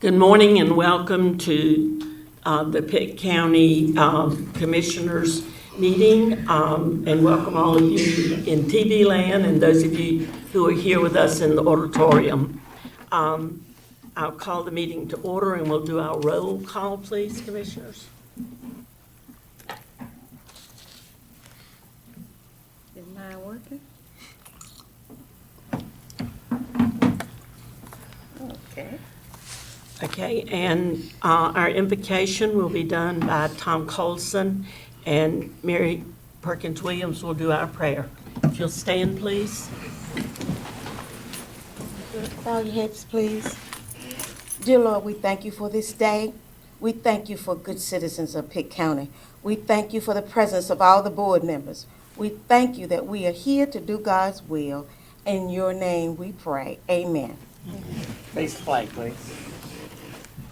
Good morning and welcome to the Pitt County Commissioners meeting, and welcome all of you in TV land and those of you who are here with us in the auditorium. I'll call the meeting to order and we'll do our roll call, please, Commissioners. Is mine working? Okay. Okay, and our invocation will be done by Tom Colson, and Mary Perkins Williams will do our prayer. If you'll stand, please. Bow your heads, please. Dear Lord, we thank you for this day. We thank you for good citizens of Pitt County. We thank you for the presence of all the board members. We thank you that we are here to do God's will. In your name we pray. Amen. Face the flag, please.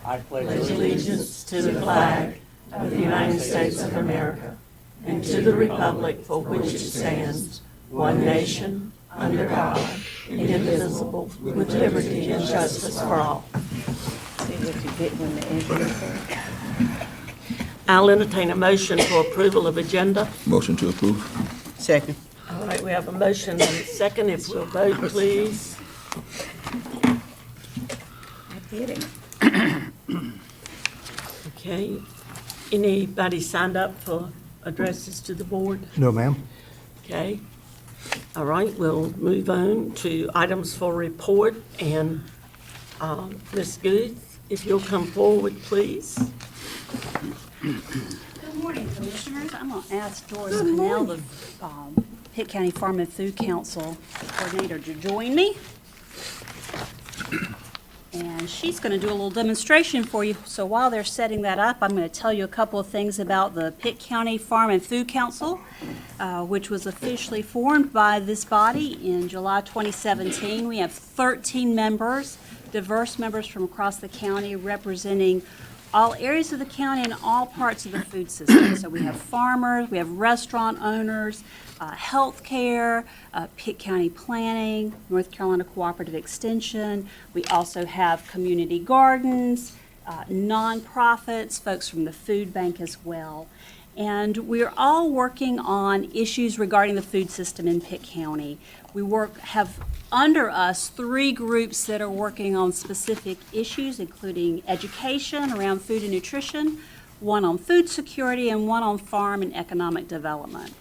I pledge Allegiance to the flag of the United States of America and to the republic for which it stands, one nation, under God, indivisible, with liberty and justice for all. See what you get when the end. I'll entertain a motion for approval of agenda. Motion to approve. Second. All right, we have a motion and a second. If we'll vote, please. I did it. Okay. Anybody signed up for addresses to the board? No, ma'am. Okay. All right, we'll move on to items for report. And Ms. Good, if you'll come forward, please. Good morning, Commissioners. I'm going to ask Doris Cannell, the Pitt County Farm and Food Council Coordinator, to join me. And she's going to do a little demonstration for you. So while they're setting that up, I'm going to tell you a couple of things about the Pitt County Farm and Food Council, which was officially formed by this body in July 2017. We have 13 members, diverse members from across the county representing all areas of the county and all parts of the food system. So we have farmers, we have restaurant owners, healthcare, Pitt County Planning, North Carolina Cooperative Extension. We also have community gardens, nonprofits, folks from the food bank as well. And we're all working on issues regarding the food system in Pitt County. We have under us 3 groups that are working on specific issues, including education around food and nutrition, one on food security, and one on farm and economic development.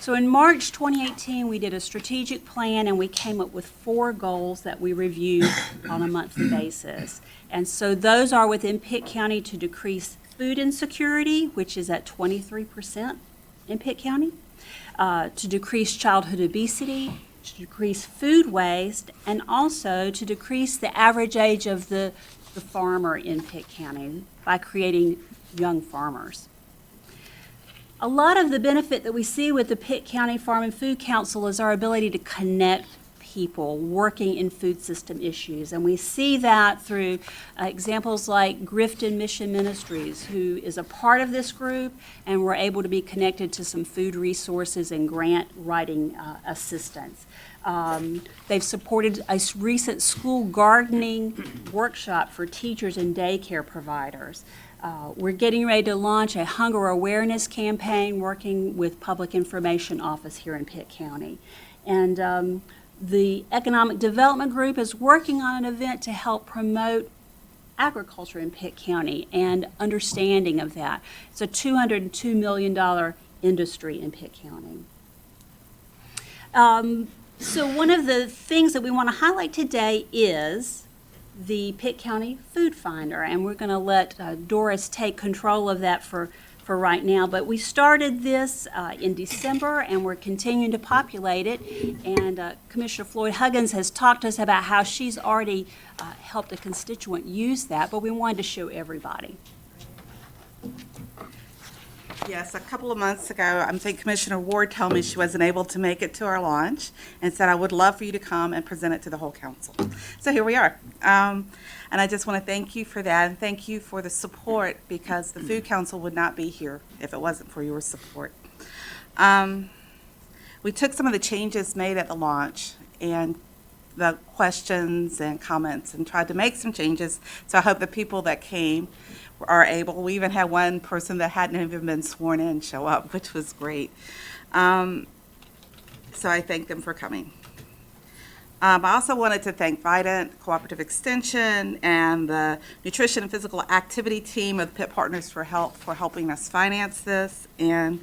So in March 2018, we did a strategic plan and we came up with 4 goals that we reviewed on a monthly basis. And so those are within Pitt County to decrease food insecurity, which is at 23% in Pitt County, to decrease childhood obesity, to decrease food waste, and also to decrease the average age of the farmer in Pitt County by creating young farmers. A lot of the benefit that we see with the Pitt County Farm and Food Council is our ability to connect people working in food system issues. And we see that through examples like Grifton Mission Ministries, who is a part of this group, and we're able to be connected to some food resources and grant writing assistance. They've supported a recent school gardening workshop for teachers and daycare providers. We're getting ready to launch a hunger awareness campaign working with Public Information Office here in Pitt County. And the Economic Development Group is working on an event to help promote agriculture in Pitt County and understanding of that. It's a $202 million industry in Pitt County. So one of the things that we want to highlight today is the Pitt County Food Finder, and we're going to let Doris take control of that for right now. But we started this in December, and we're continuing to populate it. And Commissioner Floyd Huggins has talked to us about how she's already helped a constituent use that, but we wanted to show everybody. Yes, a couple of months ago, I think Commissioner Ward told me she wasn't able to make it to our launch and said, I would love for you to come and present it to the whole council. So here we are. And I just want to thank you for that and thank you for the support, because the Food Council would not be here if it wasn't for your support. We took some of the changes made at the launch and the questions and comments and tried to make some changes. So I hope the people that came are able, we even had one person that hadn't even been sworn in show up, which was great. So I thank them for coming. I also wanted to thank Vidant, Cooperative Extension, and the Nutrition and Physical Activity team of Pitt Partners for helping us finance this. And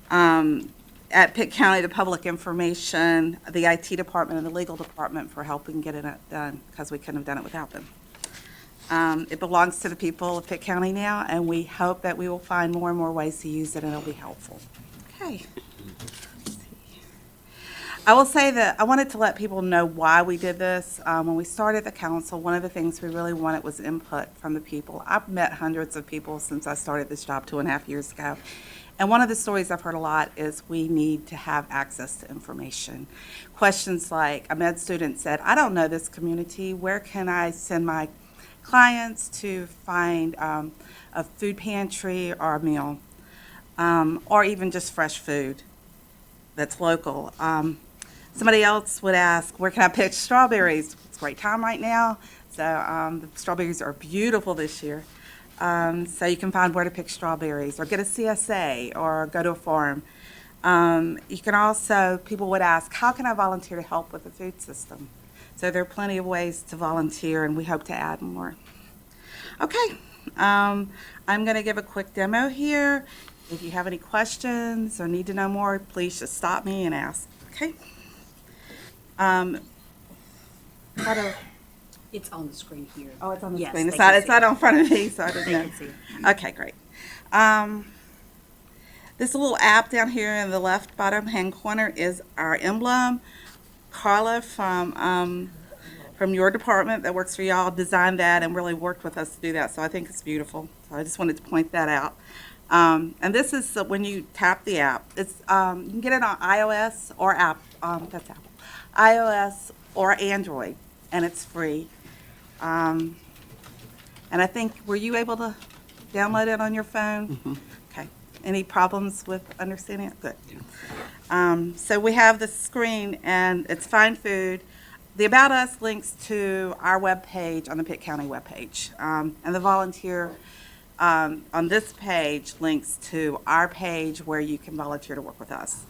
at Pitt County, the Public Information, the IT department, and the legal department for helping get it done, because we couldn't have done it without them. It belongs to the people of Pitt County now, and we hope that we will find more and more ways to use it, and it'll be helpful. Okay. I will say that I wanted to let people know why we did this. When we started the council, one of the things we really wanted was input from the people. I've met hundreds of people since I started this job 2.5 years ago. And one of the stories I've heard a lot is we need to have access to information. Questions like, a med student said, I don't know this community. Where can I send my clients to find a food pantry or a meal? Or even just fresh food that's local. Somebody else would ask, where can I pick strawberries? It's a great time right now. So the strawberries are beautiful this year. So you can find where to pick strawberries or get a CSA or go to a farm. You can also, people would ask, how can I volunteer to help with the food system? So there are plenty of ways to volunteer, and we hope to add more. Okay, I'm going to give a quick demo here. If you have any questions or need to know more, please just stop me and ask. Okay. It's on the screen here. Oh, it's on the Yes, screen. they It's can not, see not in front of me, so I didn't They know. can see it. Okay, great. This little app down here in the left bottom hand corner is our emblem. Carla from your department that works for y'all designed that and really worked with us to do that, so I think it's beautiful. So I just wanted to point that out. And this is when you tap the app. It's you can get it on iOS or that's Apple, iOS or Android, and it's free. And I think, were you able to download it on your phone? Mm-hmm. Okay. Any problems with understanding it? Good. So we have the screen, and it's Find Food. The About Us links to our webpage on the Pitt County webpage, and the volunteer on this page links to our page where you can volunteer to work with us.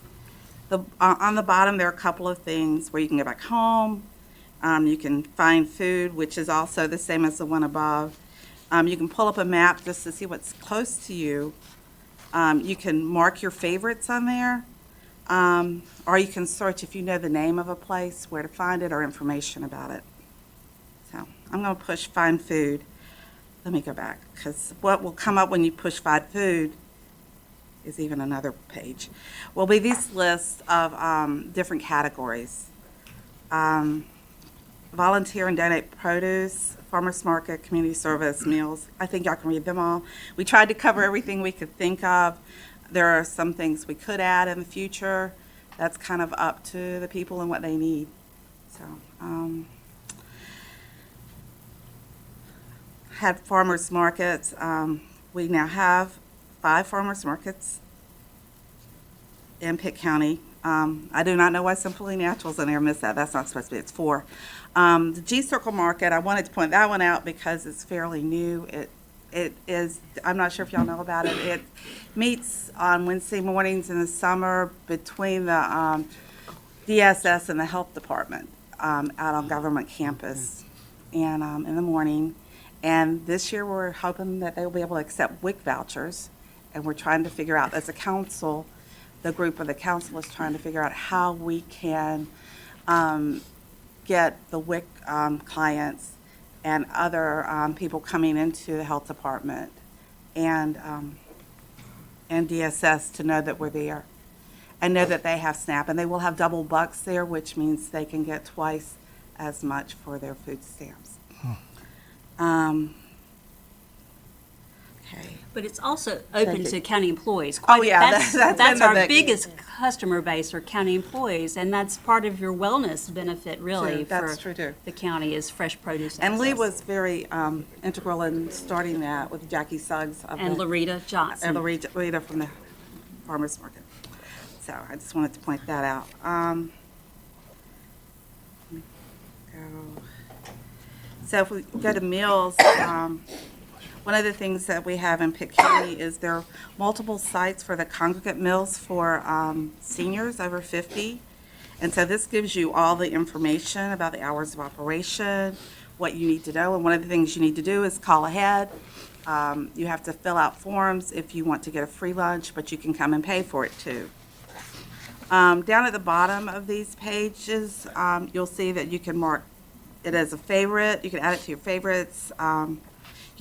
On the bottom, there are a couple of things where you can go back home. You can find food, which is also the same as the one above. You can pull up a map just to see what's close to you. You can mark your favorites on there, or you can search if you know the name of a place, where to find it, or information about it. So I'm going to push Find Food. Let me go back, because what will come up when you push Find Food is even another page. Will be these lists of different categories. Volunteer and donate produce, farmers market, community service, meals. I think y'all can read them all. We tried to cover everything we could think of. There are some things we could add in the future. That's kind of up to the people and what they need. So, had farmers markets. We now have 5 farmers markets in Pitt County. I do not know why Simply Natural's in there. Missed that. That's not supposed to be. It's 4. The G-Circle Market, I wanted to point that one out because it's fairly new. It is, I'm not sure if y'all know about it. It meets on Wednesday mornings in the summer between the DSS and the health department out on government campus and in the morning. And this year we're hoping that they will be able to accept WIC vouchers. And we're trying to figure out, as a council, the group of the council is trying to figure out how we can get the WIC clients and other people coming into the health department and DSS to know that we're there and know that they have SNAP. And they will have double bucks there, which means they can get twice as much for their food stamps. Okay. But it's also open Thank you. to county employees. Oh, yeah, That's that's been our the big- biggest customer base, are county employees, and that's part of your wellness benefit, really, True, that's for true, too. the county, is fresh produce And Lee access. was very integral in starting that with Jackie Suggs. And Loretta Johnson. And Loretta from the farmers market. So I just wanted to point that out. So if we go to meals, one of the things that we have in Pitt County is there are multiple sites for the congregate meals for seniors over 50. And so this gives you all the information about the hours of operation, what you need to know. And one of the things you need to do is call ahead. You have to fill out forms if you want to get a free lunch, but you can come and pay for it too. Down at the bottom of these pages, you'll see that you can mark it as a favorite. You can add it to your favorites. You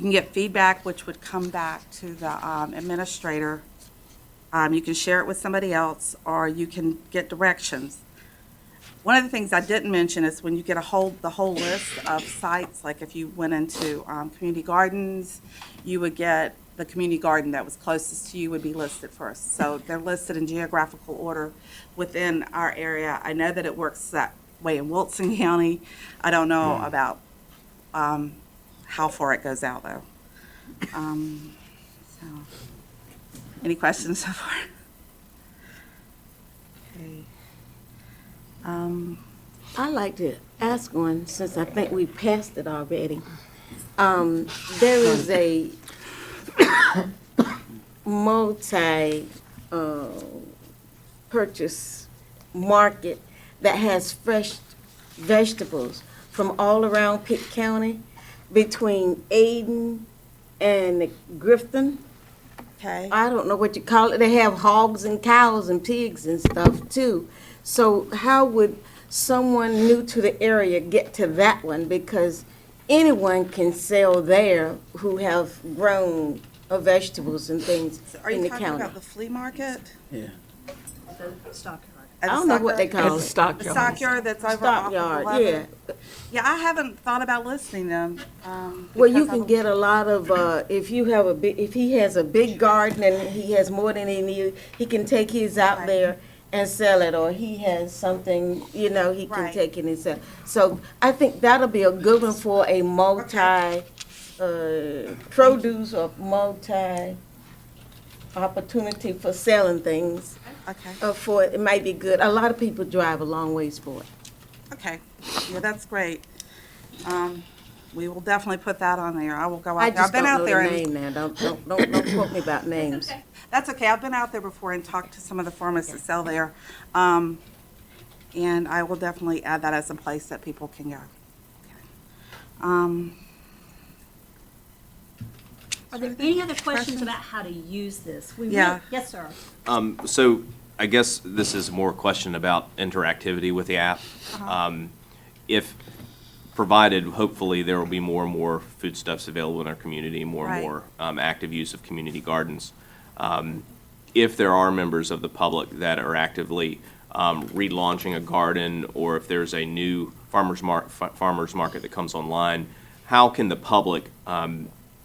can get feedback, which would come back to the administrator. You can share it with somebody else, or you can get directions. One of the things I didn't mention is when you get the whole list of sites, like if you went into community gardens, you would get the community garden that was closest to you would be listed first. So they're listed in geographical order within our area. I know that it works that way in Wilson County. I don't know about how far it goes out, though. So, any questions so far? Okay. I'd like to ask one, since I think we passed it already. There is a multi-purchase market that has fresh vegetables from all around Pitt County, between Aden and Grifton. Okay. I don't know what you call it. They have hogs and cows and pigs and stuff too. So how would someone new to the area get to that one? Because anyone can sell there who have grown vegetables and things Are in you the talking county. about the flea market? The stockyard. I don't know what they call It's a it. stockyard. The stockyard that's over off of Stockyard, 11? yeah. Yeah, I haven't thought about listing them. Well, you because can get a lot of, if he has a big garden and he has more than he needs, he can take his out Right. there and sell it, or he has something, he can Right. take it and sell. So I think that'll be a good one for a produce or opportunity for selling things. Okay, It might be good. A lot of people drive a long ways for it. okay. Yeah, that's great. We will definitely put that on there. I will go I out there. I've just been don't out know there the and name now. Don't quote me about names. that's okay. I've been out there before and talked to some of the farmers that sell there. And I will definitely add that as a place that people can go. Okay. Are there any other questions about how to use this? Yeah. Yes, sir. So I guess this is more a question about interactivity with the app. If provided, hopefully, there will be more and more foodstuffs available in our community, more and Right. more active use of community gardens. If there are members of the public that are actively relaunching a garden, or if there's a new farmers market that comes online, how can the public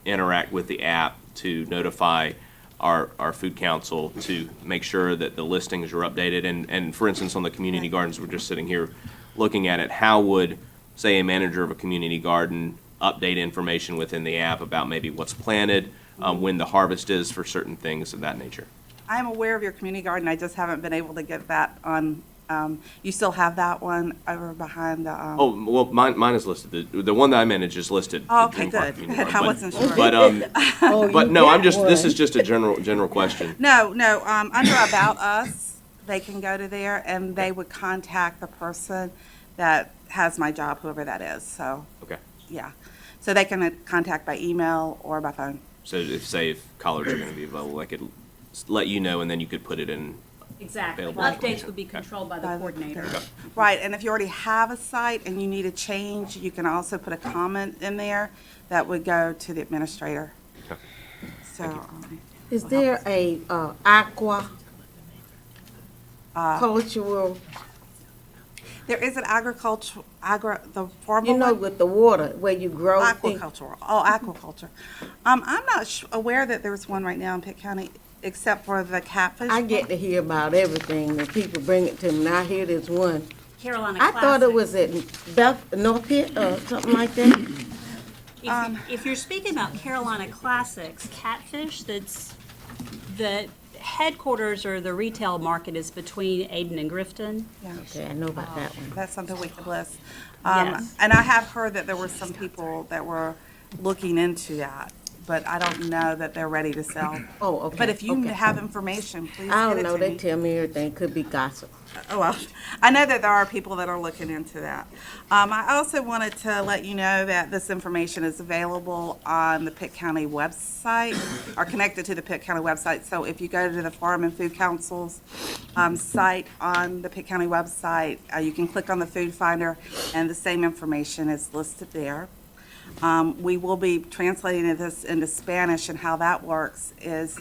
interact with the app to notify our food council to make sure that the listings are updated? And for instance, on the community gardens, we're just sitting here looking at it, how would, say, a manager of a community garden update information within the app about maybe what's planted, when the harvest is for certain things of that nature? I am aware of your community garden. I just haven't been able to get that on. You still have that one over behind the. Oh, well, mine is listed. The one that I manage is listed. Oh, the okay, Dream Park good. Community I Garden. wasn't sure. But Oh, no, I'm got just, this one. is just a general question. No, under About Us, they can go to there and they would contact the person that has my job, whoever that is. So, Okay. yeah. So they can contact by email or by phone. So if collards are going to be available, I could let you know, and then you could put it in. Exactly. Available Updates information. would be controlled by the By the- coordinator. Right, and if you already have a site and you need a change, you can also put a comment in there that would go to the administrator. Okay. So, Is there a cultural, there is an the farm. with the water where you grow things? Aquaculture. Oh, aquaculture. I'm not aware that there's one right now in Pitt County, except for the catfish. I get to hear about everything, and people bring it to me, and I hear there's one. Carolina I thought it Classic. was at North Pitt or something like that. If you're speaking about Carolina Classics, catfish that headquarters or the retail market is between Aden and Grifton. Yeah. Okay, I know about that one. That's something we could list. Yes. And I have heard that there were some people that were looking into that, but I don't know that they're ready to sell. Oh, okay. But if you okay. have information, please I get don't it know, to they me. tell me everything, could be gossip. Oh, well, I know that there are people that are looking into that. I also wanted to let you know that this information is available on the Pitt County website, or connected to the Pitt County website. So if you go to the Farm and Food Council's site on the Pitt County website, you can click on the food finder, and the same information is listed there. We will be translating this into Spanish, and how that works is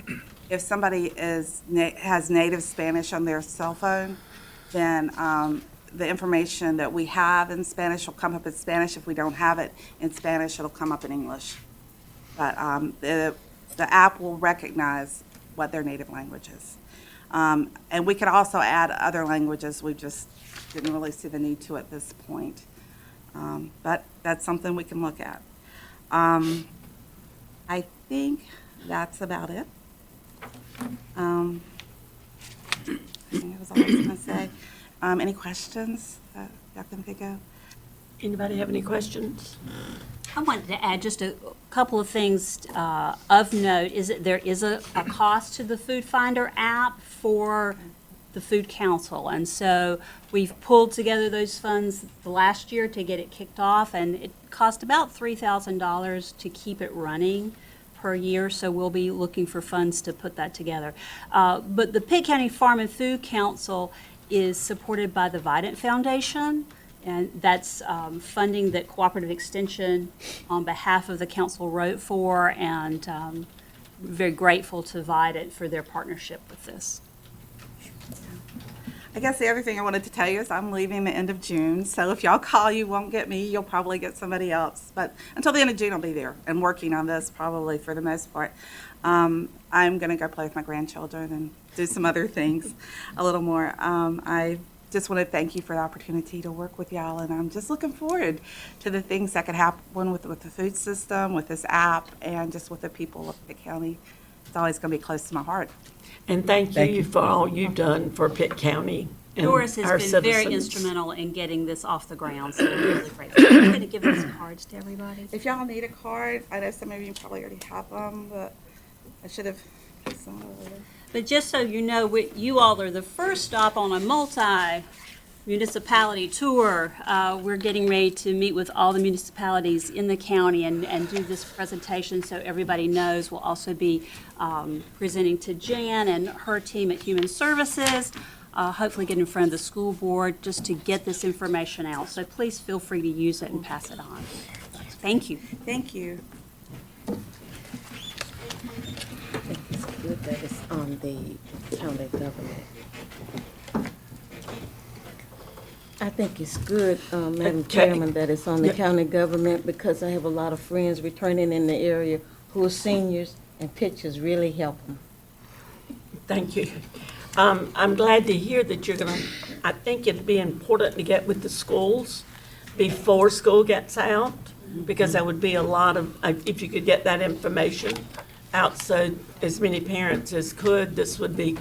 if somebody has native Spanish on their cell phone, then the information that we have in Spanish will come up in Spanish. If we don't have it in Spanish, it'll come up in English. But the app will recognize what their native language is. And we could also add other languages. We just didn't really see the need to at this point. But that's something we can look at. I think that's about it. I think that was all I was going to say. Any questions that y'all can think of? Anybody have any questions? I wanted to add just a couple of things of note. Is that there is a cost to the Food Finder app for the Food Council. And so we've pulled together those funds the last year to get it kicked off, and it cost about $3,000 to keep it running per year, so we'll be looking for funds to put that together. But the Pitt County Farm and Food Council is supported by the Vidant Foundation, and that's funding that Cooperative Extension on behalf of the council wrote for, and very grateful to Vidant for their partnership with this. I guess the other thing I wanted to tell you is I'm leaving the end of June, so if y'all call, you won't get me, you'll probably get somebody else. But until the end of June, I'll be there and working on this probably for the most part. I'm going to go play with my grandchildren and do some other things a little more. I just want to thank you for the opportunity to work with y'all, and I'm just looking forward to the things that could happen with the food system, with this app, and just with the people of Pitt County. It's always going to be close to my heart. And thank you for all you've done for Pitt County and Doris our has been very citizens. instrumental in getting this off the ground, so we're really grateful. I'm going to give those cards to everybody. If y'all need a card, I know some of you probably already have them, but I should have some over there. But just so you know, you all are the first stop on a multi-municipality tour. We're getting ready to meet with all the municipalities in the county and do this presentation so everybody knows. We'll also be presenting to Jan and her team at Human Services, hopefully get in front of the school board just to get this information out. So please feel free to use it and pass it on. Thank you. Thank you. I think it's good that it's on the county government. I think it's good, Madam Okay. Chairman, that it's on the county government, because I have a lot of friends returning in the area who are seniors, and pictures really help them. Thank you. I'm glad to hear that you're gonna, I think it'd be important to get with the schools before school gets out, because that would be a lot of, if you could get that information out so as many parents as could, this would be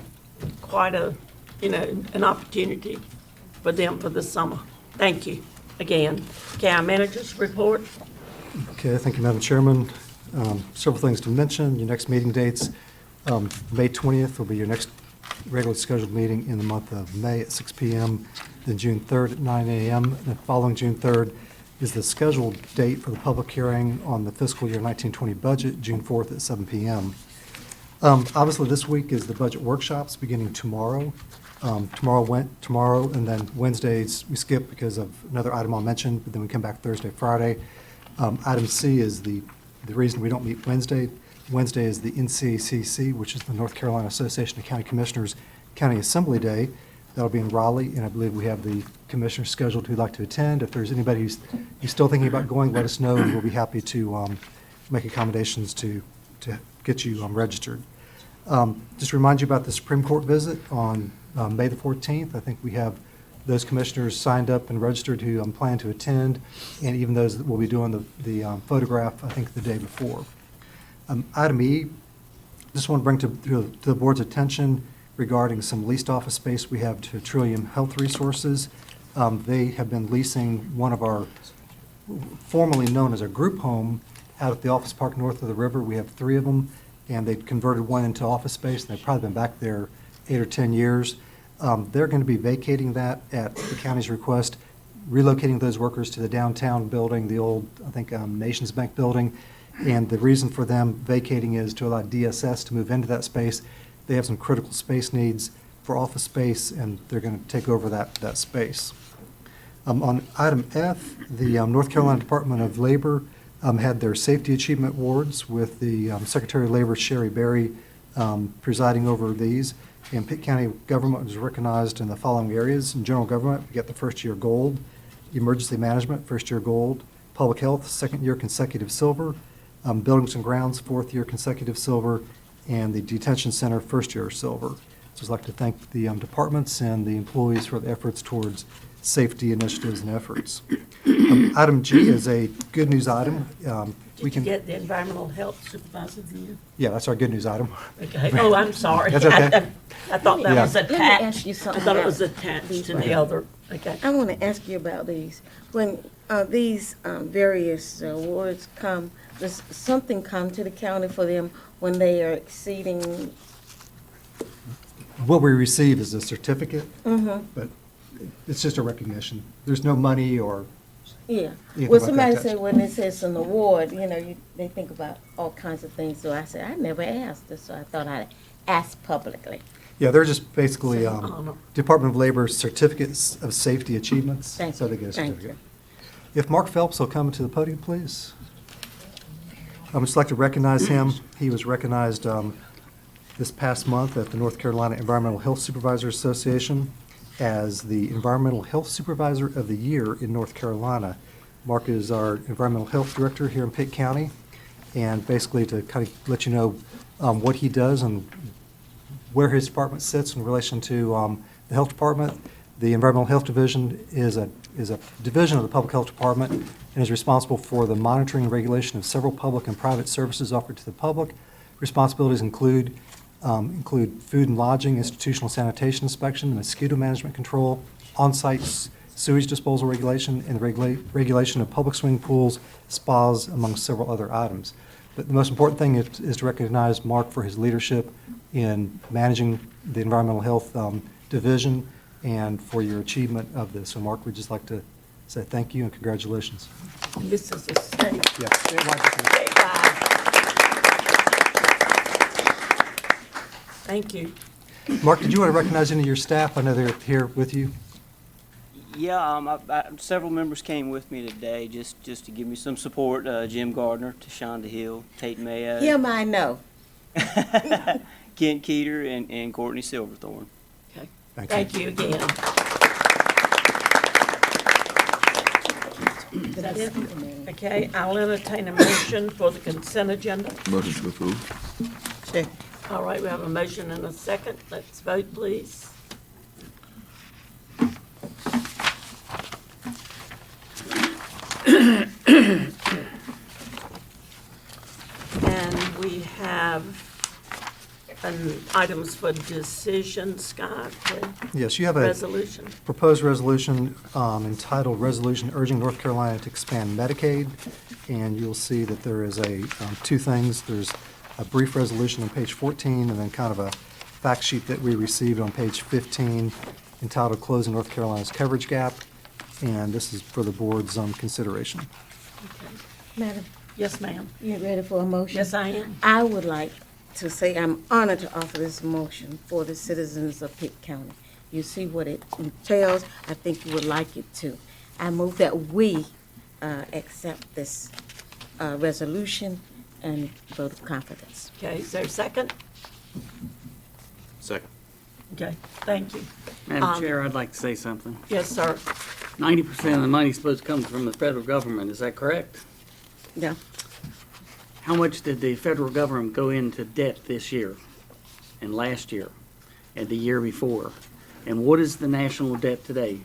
quite a, an opportunity for them for the summer. Thank you again. County Manager's report. Okay, thank you, Madam Chairman. Several things to mention. Your next meeting dates, May 20th will be your next regularly scheduled meeting in the month of May at 6 p.m., then June 3rd at 9 a.m., and then following June 3rd is the scheduled date for the public hearing on the fiscal year 1920 budget, June 4th at 7 p.m. Obviously, this week is the budget workshops beginning tomorrow. Tomorrow, and then Wednesdays we skip because of another item I'll mention, but then we come back Thursday, Friday. Item C is the reason we don't meet Wednesday. Wednesday is the NCCC, which is the North Carolina Association of County Commissioners County Assembly Day. That'll be in Raleigh, and I believe we have the commissioners scheduled who'd like to attend. If there's anybody who's still thinking about going, let us know, and we'll be happy to make accommodations to get you registered. Just remind you about the Supreme Court visit on May the 14th. I think we have those commissioners signed up and registered who plan to attend, and even those that will be doing the photograph, I think, the day before. Item E, Just want to bring to the board's attention regarding some leased office space we have to Trillium Health Resources. They have been leasing one of our, formerly known as a group home, out at the office park north of the river. We have 3 of them, and they've converted one into office space, and they've probably been back there 8 or 10 years. They're going to be vacating that at the county's request, relocating those workers to the downtown building, the old, I think, Nations Bank building. And the reason for them vacating is to allow DSS to move into that space. They have some critical space needs for office space, and they're going to take over that space. On item F, the North Carolina Department of Labor had their Safety Achievement Awards with the Secretary of Labor, Sherry Berry, presiding over these. And Pitt County government was recognized in the following areas. In general government, we got the first-year gold. Emergency management, first-year gold. Public health, second-year consecutive silver. Buildings and grounds, 4th-year consecutive silver. And the detention center, first-year silver. So I'd like to thank the departments and the employees for the efforts towards safety initiatives and efforts. Item G is a good news item. Did you get the environmental health supervisor of the year? Yeah, that's our good news item. Okay, oh, I'm sorry. That's okay. I thought that Yeah. was Let me attached. ask you I something thought it about was attached these to right the here. other, okay. I want to ask you about these. When these various awards come, does something come to the county for them when they are exceeding? What we receive is a certificate, but it's just a recognition. There's no money or Yeah. anything Well, like somebody that. said when it says an award, they think about all kinds of things. So I said, I never asked this, so I thought I'd ask publicly. Yeah, they're just basically honor. Department of Labor certificates of safety achievements. Thank So you. they get a Thank certificate. If Mark Phelps will come to the podium, please. I would just like to recognize him. He was recognized this past month at the North Carolina Environmental Health Supervisors Association as the Environmental Health Supervisor of the Year in North Carolina. Mark is our Environmental Health Director here in Pitt County, and basically to kind of let you know what he does and where his department sits in relation to the Health Department. The Environmental Health Division is a division of the Public Health Department and is responsible for the monitoring and regulation of several public and private services offered to the public. Responsibilities include food and lodging, institutional sanitation inspection, mosquito management control, on-site sewage disposal regulation, and regulation of public swimming pools, spas, among several other items. But the most important thing is to recognize Mark for his leadership in managing the environmental health division and for your achievement of this. So Mark, we'd just like to say thank you and congratulations. And this is a state. Yes. Statewide. Thank you. Mark, did you want to recognize any of your staff? I know they're here with you. Yeah, several members came with me today just to give me some support. Jim Gardner, Tashonda Hill, Tate Mayo, Him I know. Kent Keeter, and Courtney Silverthorne. Okay. Thank Thank you. you again. That's it. Okay, I'll entertain a motion for the consent agenda. Motion to approve. All right, we have a motion and a second. Let's vote, please. And we have items for decision, Scott, Yes, you have a resolution. proposed resolution entitled Resolution Urging North Carolina to Expand Medicaid. And you'll see that there is two things. There's a brief resolution on page 14 and then kind of a fact sheet that we received on page 15 entitled Closing North Carolina's Coverage Gap. And this is for the board's consideration. Madam, Yes, ma'am. you ready for a motion? Yes, I am. I would like to say I'm honored to offer this motion for the citizens of Pitt County. You see what it entails. I think you would like it too. I move that we accept this resolution and vote of confidence. Okay, is there a second? Second. Okay, thank you. Madam Chair, I'd like to say something. Yes, sir. 90% of the money's supposed to come from the federal government, is that correct? Yeah. How much did the federal government go into debt this year and last year and the year before? And what is the national debt today?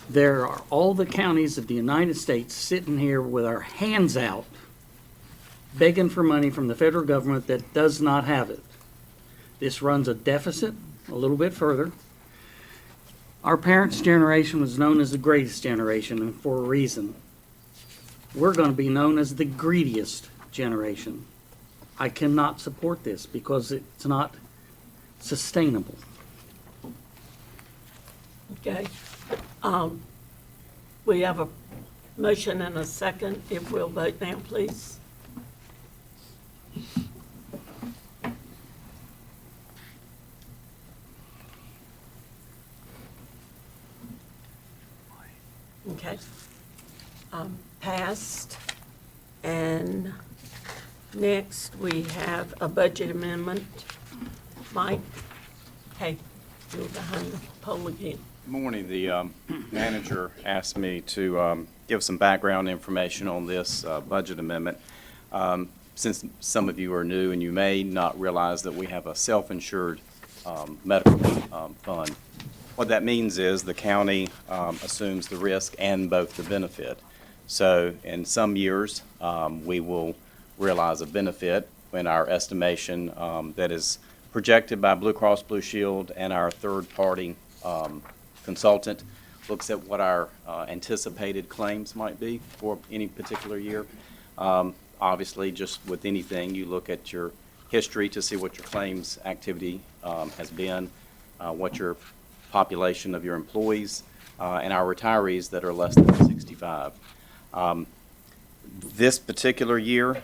There are all the counties of the United States sitting here with our hands out begging for money from the federal government that does not have it. This runs a deficit a little bit further. Our parents' generation was known as the greatest generation, and for a reason. We're going to be known as the greediest generation. I cannot support this because it's not sustainable. Okay. We have a motion and a second. If we'll vote now, please. Okay. Passed. And next, we have a budget amendment. Mike? Hey, you're behind the pole again. Morning. The manager asked me to give some background information on this budget amendment. Since some of you are new and you may not realize that we have a self-insured medical fund. What that means is the county assumes the risk and both the benefit. So in some years, we will realize a benefit when our estimation that is projected by Blue Cross Blue Shield and our third-party consultant looks at what our anticipated claims might be for any particular year. Obviously, just with anything, you look at your history to see what your claims activity has been, what your population of your employees, and our retirees that are less than 65. This particular year,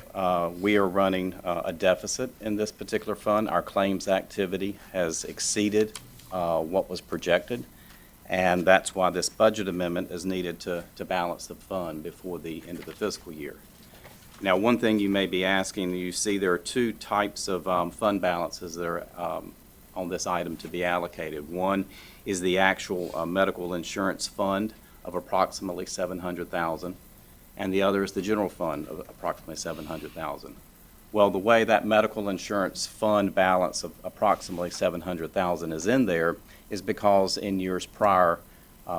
we are running a deficit in this particular fund. Our claims activity has exceeded what was projected, and that's why this budget amendment is needed to balance the fund before the end of the fiscal year. Now, one thing you may be asking, you see there are two types of fund balances that are on this item to be allocated. One is the actual medical insurance fund of approximately $700,000, and the other is the general fund of approximately $700,000. Well, the way that medical insurance fund balance of approximately $700,000 is in there is because in years prior,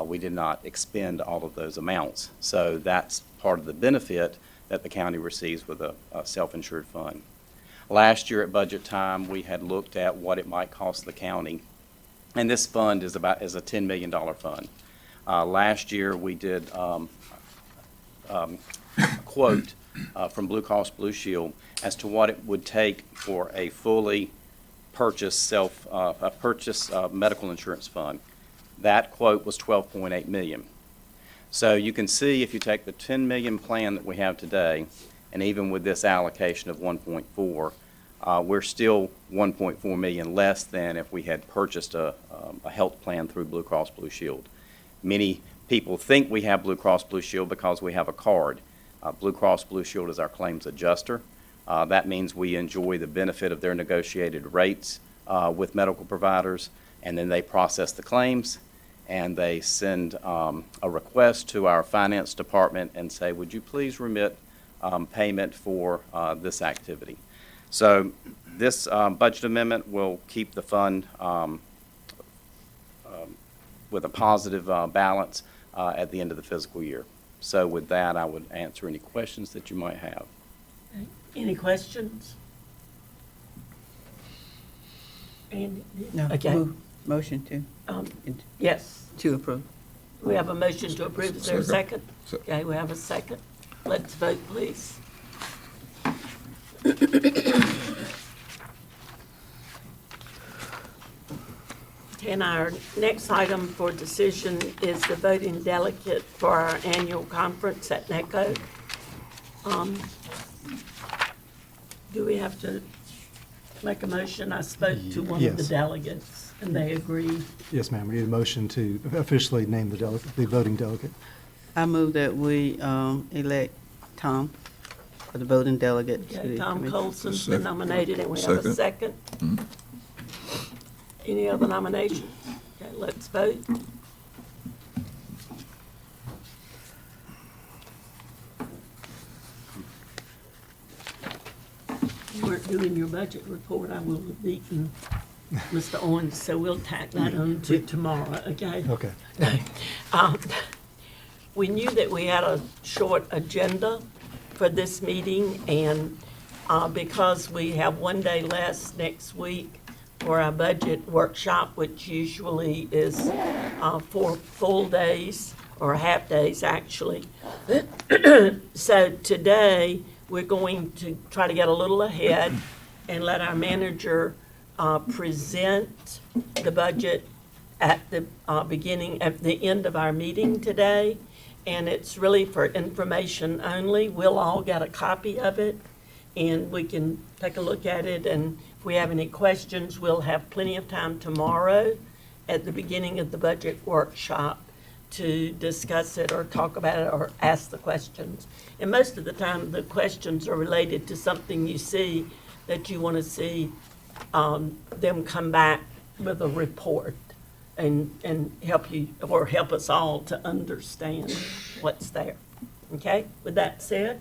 we did not expend all of those amounts. So that's part of the benefit that the county receives with a self-insured fund. Last year at budget time, we had looked at what it might cost the county, and this fund is a $10 million fund. Last year, we did a quote from Blue Cross Blue Shield as to what it would take for a fully purchased medical insurance fund. That quote was $12.8 million. So you can see if you take the $10 million plan that we have today, and even with this allocation of 1.4, we're still 1.4 million less than if we had purchased a health plan through Blue Cross Blue Shield. Many people think we have Blue Cross Blue Shield because we have a card. Blue Cross Blue Shield is our claims adjuster. That means we enjoy the benefit of their negotiated rates with medical providers, and then they process the claims, and they send a request to our finance department and say, would you please remit payment for this activity? So this budget amendment will keep the fund with a positive balance at the end of the fiscal year. So with that, I would answer any questions that you might have. Any questions? Andy? No. Okay. Move. Motion to Yes, approve. we have a motion to approve. Is there a second? Second. Okay, we have a second. Let's vote, please. And our next item for decision is the voting delegate for our annual conference at NACo. Do we have to make a motion? I spoke to one of the Yes. delegates, and they agreed. Yes, ma'am. We need a motion to officially name the delegate, the voting delegate. I move that we elect Tom for the voting delegate to Okay, the Tom commission. Colson's been Second. nominated, and we have a Second. second. Any other nominations? Okay, let's vote. You weren't doing your budget report, I will have beaten Mr. Owens, so we'll tack that on to tomorrow, okay? Okay. Um, We knew that we had a short agenda for this meeting, and because we have one day less next week for our budget workshop, which usually is 4 full days, or half days, actually. So today, we're going to try to get a little ahead and let our manager present the budget at the at the end of our meeting today. And it's really for information only. We'll all get a copy of it, and we can take a look at it. And if we have any questions, we'll have plenty of time tomorrow at the beginning of the budget workshop to discuss it or talk about it or ask the questions. And most of the time, the questions are related to something you see that you want to see them come back with a report and help you, or help us all to understand what's there. Okay? With that said,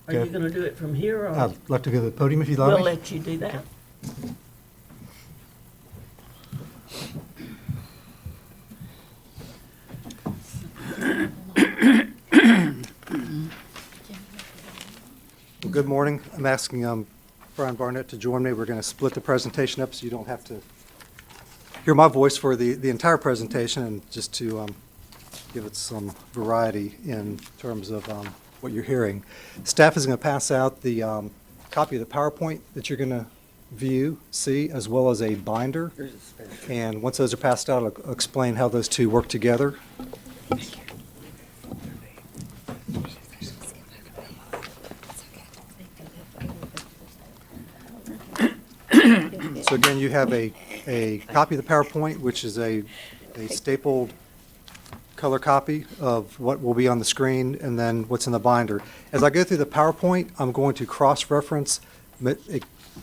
are you Okay. going to do it from here, or I'd like to go to the podium if you'd we'll like me. let you do that? Well, good morning. I'm asking Brian Barnett to join me. We're going to split the presentation up so you don't have to hear my voice for the entire presentation, and just to give it some variety in terms of what you're hearing. Staff is going to pass out the copy of the PowerPoint that you're going to see, as well as a binder. And once those are passed out, I'll explain how those two work together. So again, you have a copy of the PowerPoint, which is a stapled color copy of what will be on the screen, and then what's in the binder. As I go through the PowerPoint, I'm going to cross-reference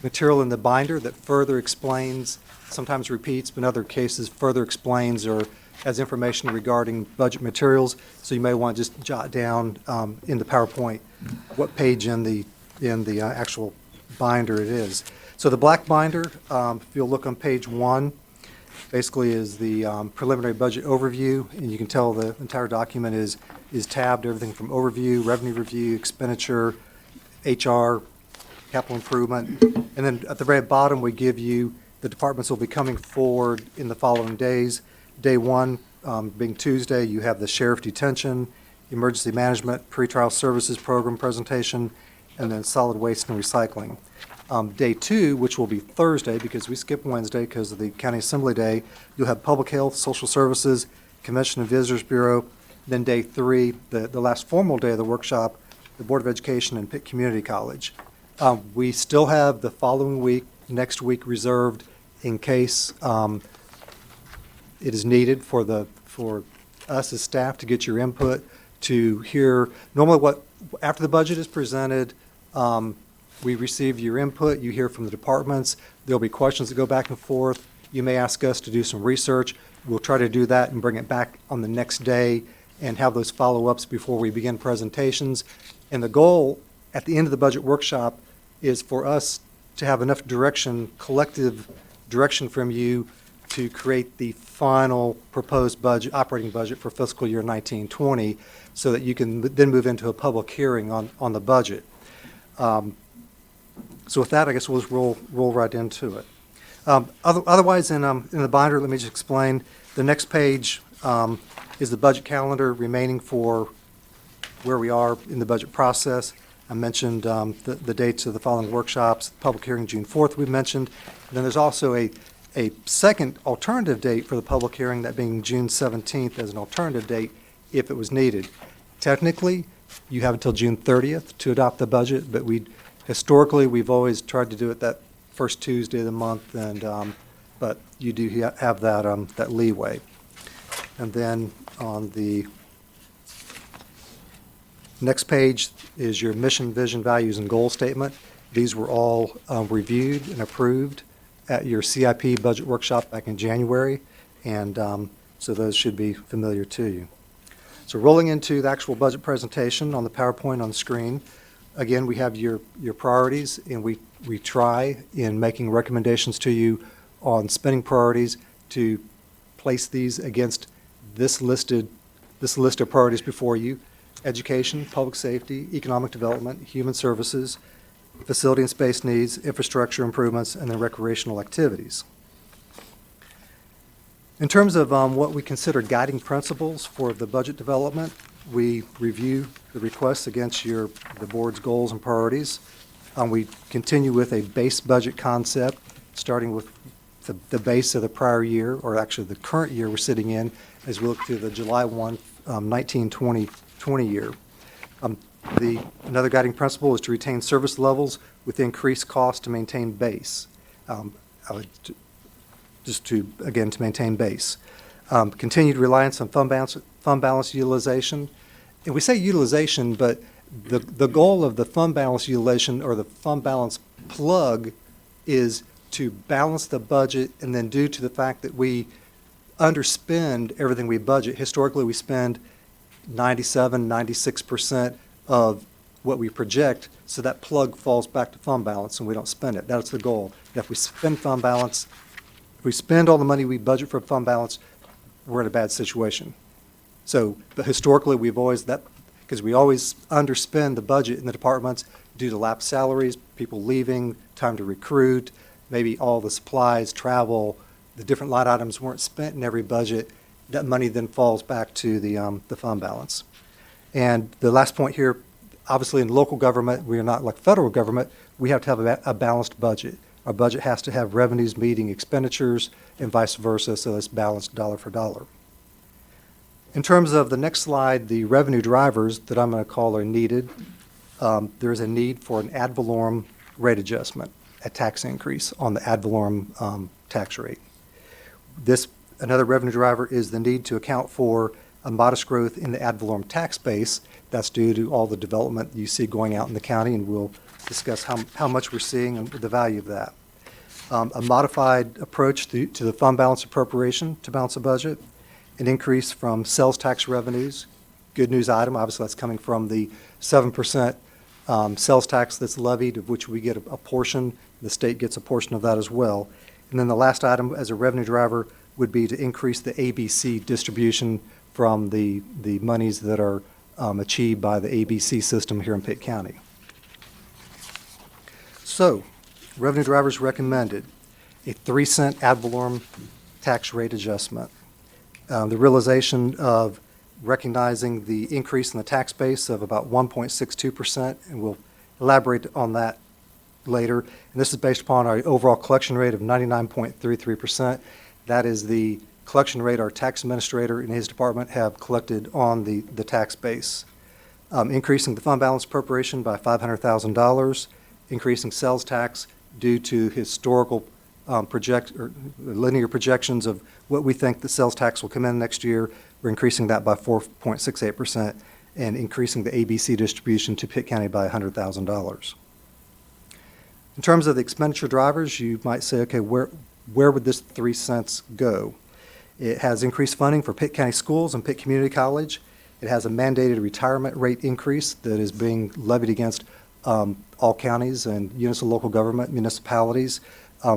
material in the binder that further explains, sometimes repeats, but in other cases further explains or has information regarding budget materials. So you may want to just jot down in the PowerPoint what page in the actual binder it is. So the black binder, if you'll look on page 1, basically is the preliminary budget overview, and you can tell the entire document is tabbed, everything from overview, revenue review, expenditure, HR, capital improvement. And then at the very bottom, we give you the departments will be coming forward in the following days. Day 1, being Tuesday, you have the sheriff detention, emergency management, pretrial services program presentation, and then solid waste and recycling. Day 2, which will be Thursday, because we skip Wednesday because of the County Assembly Day, you'll have Public Health, Social Services, Convention and Visitors Bureau. Then Day 3, the last formal day of the workshop, the Board of Education and Pitt Community College. We still have the following week, next week, reserved in case it is needed for us as staff to get your input, to hear normally after the budget is presented. We receive your input, you hear from the departments, there'll be questions that go back and forth. You may ask us to do some research. We'll try to do that and bring it back on the next day and have those follow-ups before we begin presentations. And the goal at the end of the budget workshop is for us to have enough direction, collective direction from you to create the final proposed budget, operating budget for fiscal year 1920, so that you can then move into a public hearing on the budget. So with that, I guess we'll just roll right into it. Otherwise, in the binder, let me just explain. The next page is the budget calendar remaining for where we are in the budget process. I mentioned the dates of the following workshops. Public hearing June 4th we mentioned. And then there's also a second alternative date for the public hearing, that being June 17th as an alternative date if it was needed. Technically, you have until June 30th to adopt the budget, but historically, we've always tried to do it that first Tuesday of the month, and but you do have that leeway. And then on the next page is your mission, vision, values, and goal statement. These were all reviewed and approved at your CIP budget workshop back in January, and so those should be familiar to you. So rolling into the actual budget presentation on the PowerPoint on the screen. Again, we have your priorities, and we try in making recommendations to you on spending priorities to place these against this list of priorities before you: education, public safety, economic development, human services, facility and space needs, infrastructure improvements, and then recreational activities. In terms of what we consider guiding principles for the budget development, we review the requests against the board's goals and priorities. We continue with a base budget concept, starting with the base of the prior year, or actually the current year we're sitting in, as we look to the July 1, 2020 year. Another guiding principle is to retain service levels with increased cost to maintain base. To maintain base. Continued reliance on fund balance utilization. And we say utilization, but the goal of the fund balance utilization, or the fund balance plug, is to balance the budget, and then due to the fact that we underspend everything we budget. Historically, we spend 96% of what we project, so that plug falls back to fund balance and we don't spend it. That's the goal. If we spend fund balance, if we spend all the money we budget for fund balance, we're in a bad situation. So, but historically, we've always, because we always underspend the budget in the departments due to lapsed salaries, people leaving, time to recruit, maybe all the supplies, travel, the different line items weren't spent in every budget. That money then falls back to the fund balance. And the last point here, obviously in local government, we are not like federal government. We have to have a balanced budget. Our budget has to have revenues meeting expenditures and vice versa, so it's balanced dollar for dollar. In terms of the next slide, the revenue drivers that I'm going to call are needed. There is a need for an ad valorem rate adjustment, a tax increase on the ad valorem tax rate. Another revenue driver is the need to account for a modest growth in the ad valorem tax base. That's due to all the development you see going out in the county, and we'll discuss how much we're seeing and the value of that. A modified approach to the fund balance appropriation to balance the budget, an increase from sales tax revenues. Good news item, obviously that's coming from the 7% sales tax that's levied, of which we get a portion. The state gets a portion of that as well. And then the last item as a revenue driver would be to increase the ABC distribution from the monies that are achieved by the ABC system here in Pitt County. So, revenue drivers recommended: a 3-cent ad valorem tax rate adjustment, the realization of recognizing the increase in the tax base of about 1.62%, and we'll elaborate on that later. And this is based upon our overall collection rate of 99.33%. That is the collection rate our tax administrator and his department have collected on the tax base. Increasing the fund balance appropriation by $500,000, increasing sales tax due to historical linear projections of what we think the sales tax will come in next year. We're increasing that by 4.68%, and increasing the ABC distribution to Pitt County by $100,000. In terms of the expenditure drivers, you might say, okay, where would this 3 cents go? It has increased funding for Pitt County Schools and Pitt Community College. It has a mandated retirement rate increase that is being levied against all counties and units of local government, municipalities,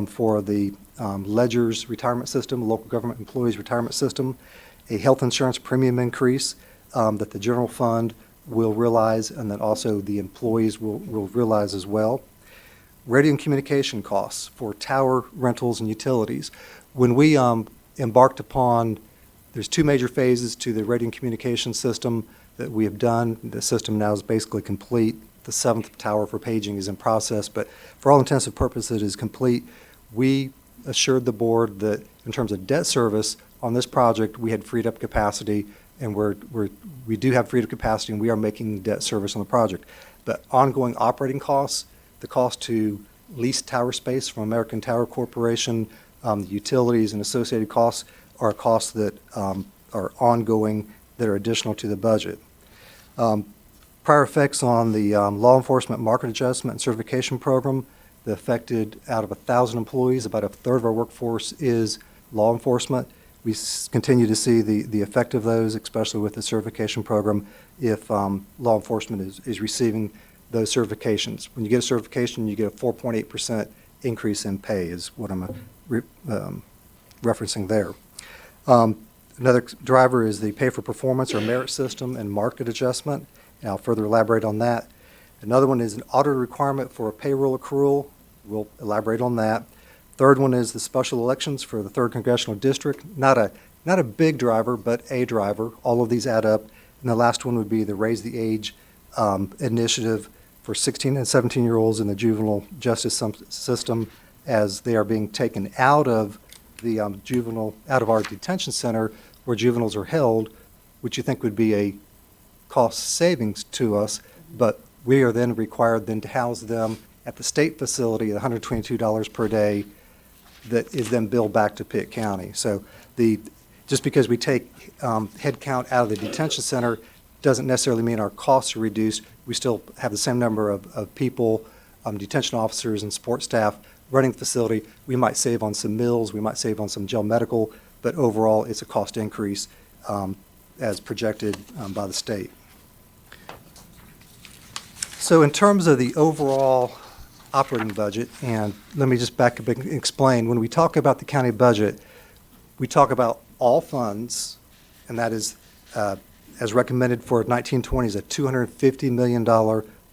for the Ledger's retirement system, local government employees retirement system, a health insurance premium increase that the general fund will realize, and that also the employees will realize as well. Radio and communication costs for tower rentals and utilities. When we embarked upon, there's 2 major phases to the radio and communication system that we have done. The system now is basically complete. The 7th tower for paging is in process, but for all intents and purposes it is complete. We assured the board that in terms of debt service on this project, we had freed up capacity, and we do have freed up capacity, and we are making debt service on the project. But ongoing operating costs, the cost to lease tower space from American Tower Corporation, the utilities and associated costs are costs that are ongoing, that are additional to the budget. Prior effects on the law enforcement market adjustment and certification program, that affected out of 1,000 employees, about 1/3 of our workforce is law enforcement. We continue to see the effect of those, especially with the certification program, if law enforcement is receiving those certifications. When you get a certification, you get a 4.8% increase in pay, is what I'm referencing there. Another driver is the pay for performance or merit system and market adjustment, and I'll further elaborate on that. Another one is an audit requirement for a payroll accrual. We'll elaborate on that. Third one is the special elections for the 3rd Congressional District. Not a big driver, but a driver. All of these add up. And the last one would be the Raise the Age initiative for 16 and 17-year-olds in the juvenile justice system as they are being taken out of the out of our detention center where juveniles are held, which you think would be a cost savings to us, but we are then required then to house them at the state facility at $122 per day that is then billed back to Pitt County. So just because we take head count out of the detention center doesn't necessarily mean our costs are reduced. We still have the same number of people, detention officers and support staff running the facility. We might save on some meals, we might save on some jail medical, but overall it's a cost increase as projected by the state. So in terms of the overall operating budget, and let me just back up and explain, when we talk about the county budget, we talk about all funds, and that is, as recommended for 1920, is a $250 million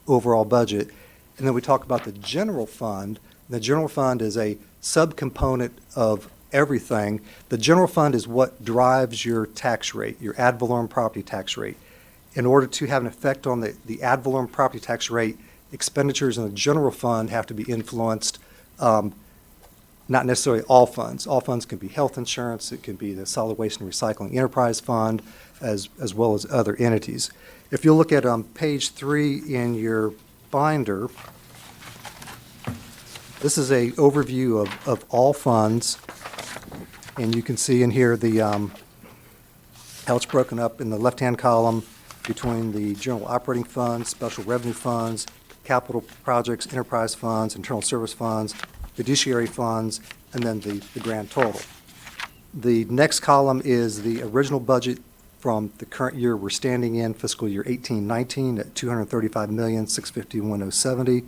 overall budget. And then we talk about the general fund. The general fund is a subcomponent of everything. The general fund is what drives your tax rate, your ad valorem property tax rate. In order to have an effect on the ad valorem property tax rate, expenditures in the general fund have to be influenced, not necessarily all funds. All funds can be health insurance, it can be the solid waste and recycling enterprise fund, as well as other entities. If you look at page 3 in your binder, this is a overview of all funds, and you can see in here how it's broken up in the left-hand column between the general operating funds, special revenue funds, capital projects, enterprise funds, internal service funds, fiduciary funds, and then the grand total. The next column is the original budget from the current year we're standing in, fiscal year 18-19, at $235,651,070,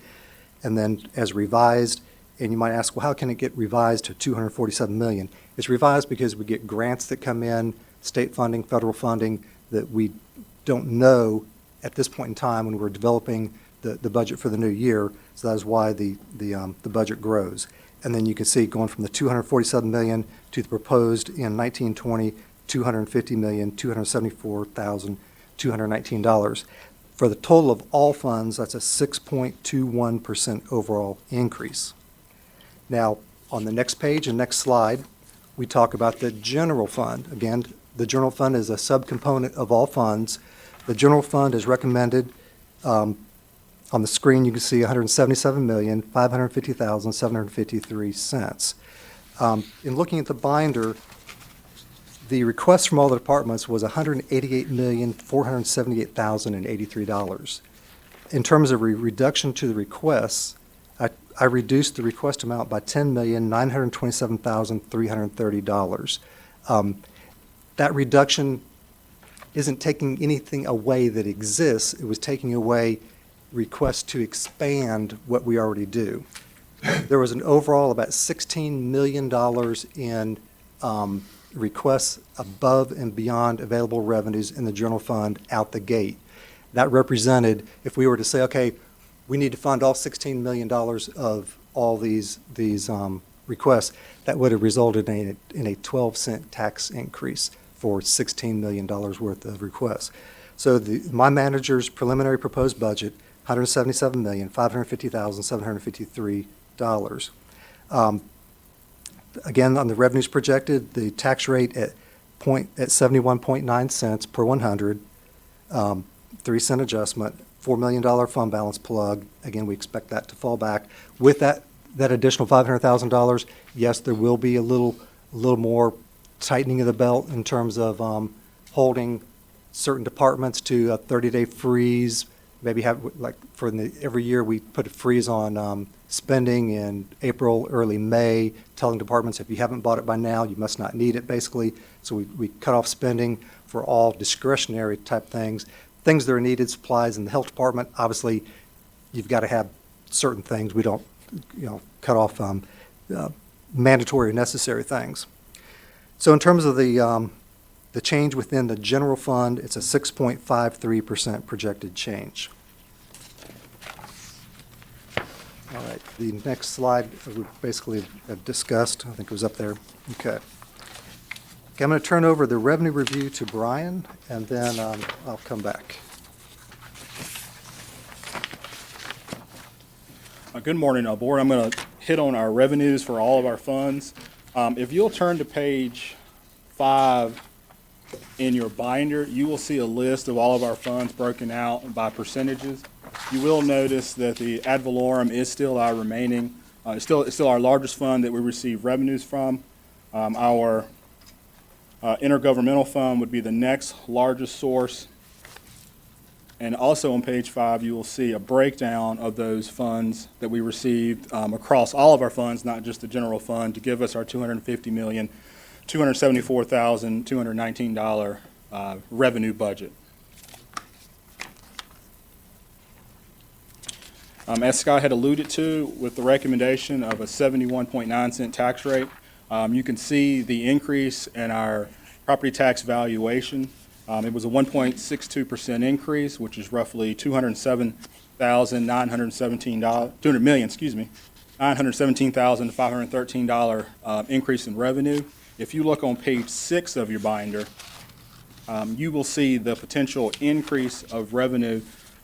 and then as revised. And you might ask, well, how can it get revised to $247 million? It's revised because we get grants that come in, state funding, federal funding, that we don't know at this point in time when we're developing the budget for the new year. So that is why the budget grows. And then you can see going from the $247 million to the proposed in 1920, $250,274,219. For the total of all funds, that's a 6.21% overall increase. Now, on the next page and next slide, we talk about the general fund. Again, the general fund is a subcomponent of all funds. The general fund is recommended, on the screen you can see $177,550,753. In looking at the binder, the request from all the departments was $188,478,083. In terms of a reduction to the requests, I reduced the request amount by $10,927,330. That reduction isn't taking anything away that exists. It was taking away requests to expand what we already do. There was an overall about $16 million in requests above and beyond available revenues in the general fund out the gate. That represented, if we were to say, okay, we need to fund all $16 million of all these requests, that would have resulted in a 12-cent tax increase for $16 million worth of requests. So my manager's preliminary proposed budget, $177,550,753. Again, on the revenues projected, the tax rate at 71.9 cents per 100, 3-cent adjustment, $4 million fund balance plug. Again, we expect that to fall back. With that additional $500,000, yes, there will be a little more tightening of the belt in terms of holding certain departments to a 30-day freeze. Maybe have, like, every year we put a freeze on spending in April, early May, telling departments if you haven't bought it by now, you must not need it, basically. So we cut off spending for all discretionary type things. Things that are needed, supplies in the health department, obviously, you've got to have certain things. We don't, cut off mandatory or necessary things. So in terms of the change within the general fund, it's a 6.53% projected change. All right, the next slide, we basically have discussed, I think it was up there. Okay. Okay, I'm going to turn over the revenue review to Brian, and then I'll come back. Good morning, board. I'm going to hit on our revenues for all of our funds. If you'll turn to page 5 in your binder, you will see a list of all of our funds broken out by percentages. You will notice that the ad valorem is still our remaining, it's still our largest fund that we receive revenues from. Our intergovernmental fund would be the next largest source. And also on page 5, you will see a breakdown of those funds that we received across all of our funds, not just the general fund, to give us our $250,274,219 revenue budget. As Scott had alluded to, with the recommendation of a 71.9 cent tax rate, you can see the increase in our property tax valuation. It was a 1.62% increase, which is roughly $917,513 increase in revenue. If you look on page 6 of your binder, you will see the potential increase of revenue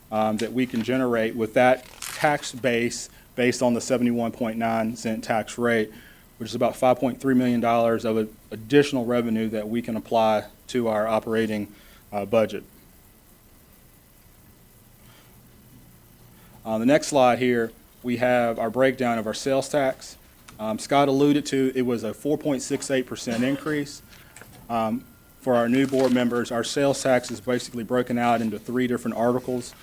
that we can generate with that tax base based on the 71.9 cent tax rate, which is about $5.3 million of additional revenue that we can apply to our operating budget. On the next slide here, we have our breakdown of our sales tax. Scott alluded to, it was a 4.68% increase. For our new board members, our sales tax is basically broken out into 3 different articles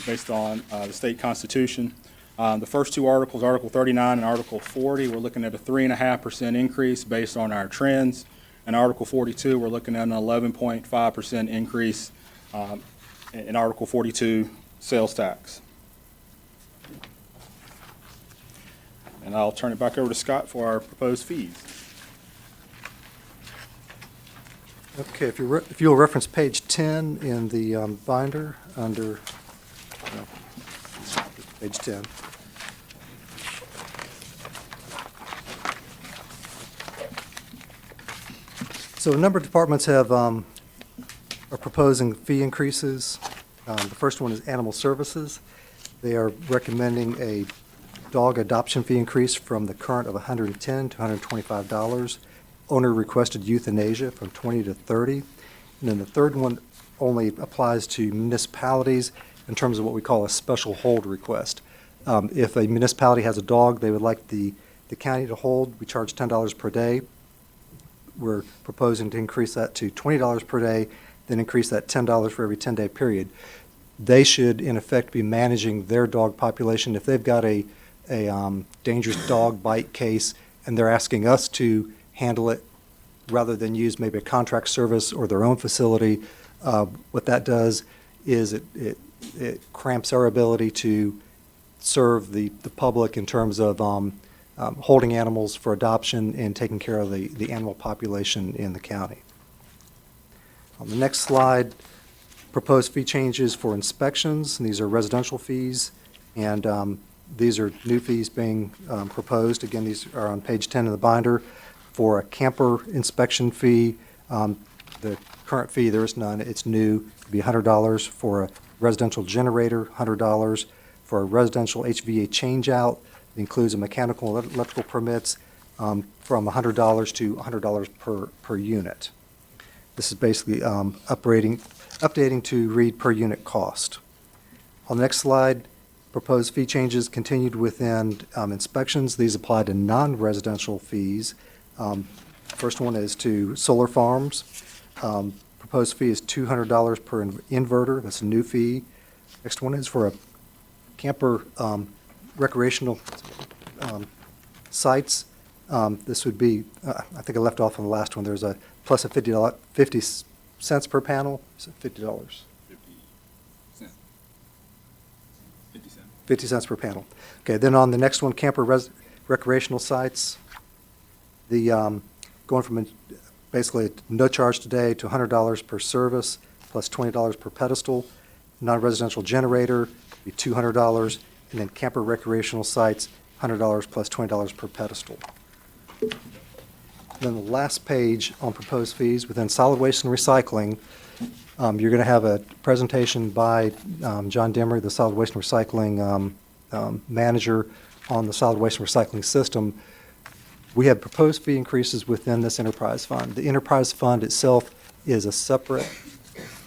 based on the state constitution. The first 2 articles, Article 39 and Article 40, we're looking at a 3.5% increase based on our trends. And Article 42, we're looking at an 11.5% increase in Article 42 sales tax. And I'll turn it back over to Scott for our proposed fees. Okay, if you'll reference page 10 in the binder under page 10. So a number of departments have are proposing fee increases. The first one is animal services. They are recommending a dog adoption fee increase from the current of $110 to $125. Owner requested euthanasia from $20 to $30. And then the third one only applies to municipalities in terms of what we call a special hold request. If a municipality has a dog they would like the county to hold, we charge $10 per day. We're proposing to increase that to $20 per day, then increase that $10 for every 10-day period. They should, in effect, be managing their dog population. If they've got a dangerous dog bite case and they're asking us to handle it rather than use maybe a contract service or their own facility, what that does is it cramps our ability to serve the public in terms of holding animals for adoption and taking care of the animal population in the county. On the next slide, proposed fee changes for inspections. And these are residential fees, and these are new fees being proposed. Again, these are on page 10 of the binder. For a camper inspection fee, the current fee, there is none. It's new. It would be $100. For a residential generator, $100. For a residential HVA changeout, it includes a mechanical and electrical permits from $100 to $100 per unit. This is basically updating to read per unit cost. On the next slide, proposed fee changes continued within inspections. These apply to non-residential fees. First one is to solar farms. Proposed fee is $200 per inverter. That's a new fee. Next one is for a camper recreational sites. This would be, I think I left off on the last one. There's a plus of $50 cents per panel. Is it $50? 50 cents per panel. Okay, then on the next one, camper recreational sites, the going from basically no charge today to $100 per service plus $20 per pedestal. Non-residential generator would be $200, And then camper recreational sites, $100 plus $20 per pedestal. Then the last page on proposed fees, within solid waste and recycling, you're going to have a presentation by John Demery, the solid waste and recycling manager on the solid waste and recycling system. We have proposed fee increases within this enterprise fund. The enterprise fund itself is a separate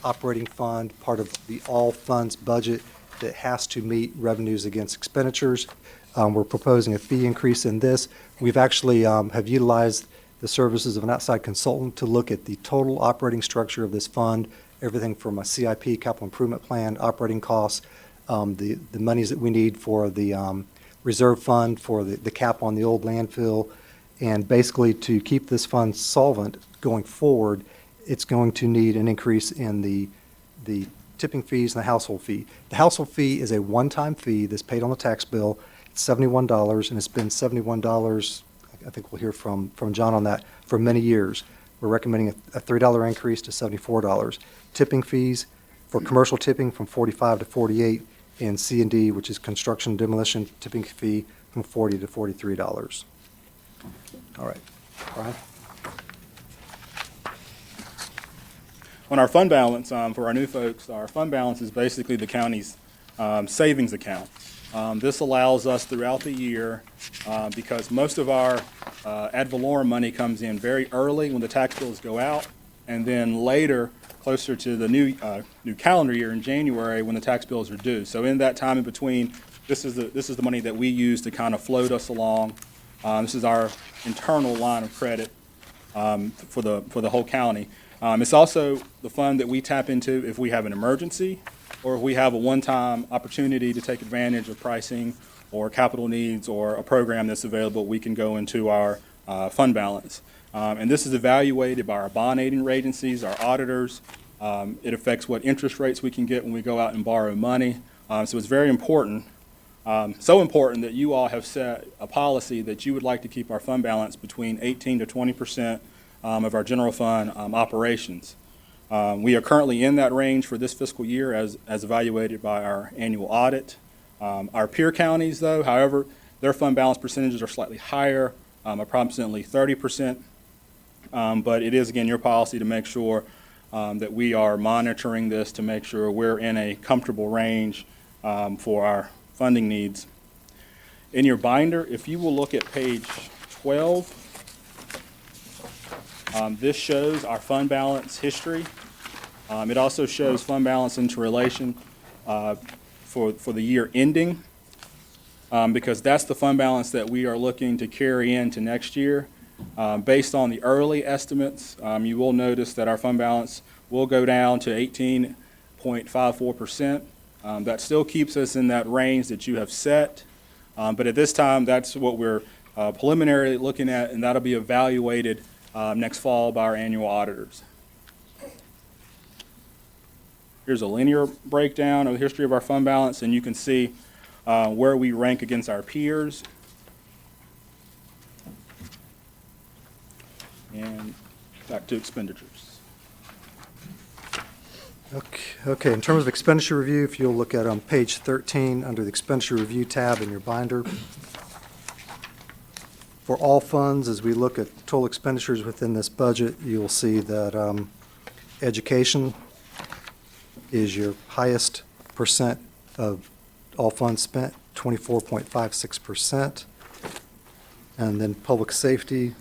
operating fund, part of the all funds budget that has to meet revenues against expenditures. We're proposing a fee increase in this. We've actually have utilized the services of an outside consultant to look at the total operating structure of this fund, everything from a CIP, capital improvement plan, operating costs, the monies that we need for the reserve fund, for the cap on the old landfill, and basically to keep this fund solvent going forward, it's going to need an increase in the tipping fees and the household fee. The household fee is a one-time fee that's paid on the tax bill. It's $71, and it's been $71, I think we'll hear from John on that, for many years. We're recommending a $3 increase to $74. Tipping fees for commercial tipping from $45 to $48, and C&D, which is construction demolition tipping fee, from $40 to $43. All right, Brian? On our fund balance, for our new folks, our fund balance is basically the county's savings account. This allows us throughout the year, because most of our ad valorem money comes in very early when the tax bills go out, and then later, closer to the new calendar year in January when the tax bills are due. So in that time in between, this is the money that we use to kind of float us along. This is our internal line of credit for the whole county. It's also the fund that we tap into if we have an emergency or if we have a one-time opportunity to take advantage of pricing or capital needs or a program that's available. We can go into our fund balance. And this is evaluated by our bond aiding agencies, our auditors. It affects what interest rates we can get when we go out and borrow money. So it's very important, so important that you all have set a policy that you would like to keep our fund balance between 18 to 20% of our general fund operations. We are currently in that range for this fiscal year as evaluated by our annual audit. Our peer counties, though, however, their fund balance percentages are slightly higher, approximately 30%. But it is, again, your policy to make sure that we are monitoring this to make sure we're in a comfortable range for our funding needs. In your binder, if you will look at page 12, this shows our fund balance history. It also shows fund balance into relation for the year ending, because that's the fund balance that we are looking to carry into next year. Based on the early estimates, you will notice that our fund balance will go down to 18.54%. That still keeps us in that range that you have set, but at this time, that's what we're preliminarily looking at, and that'll be evaluated next fall by our annual auditors. Here's a linear breakdown of the history of our fund balance, and you can see where we rank against our peers. And back to expenditures. Okay, in terms of expenditure review, if you'll look at page 13 under the expenditure review tab in your binder. For all funds, as we look at total expenditures within this budget, you'll see that education is your highest percent of all funds spent, 24.56%. And then public safety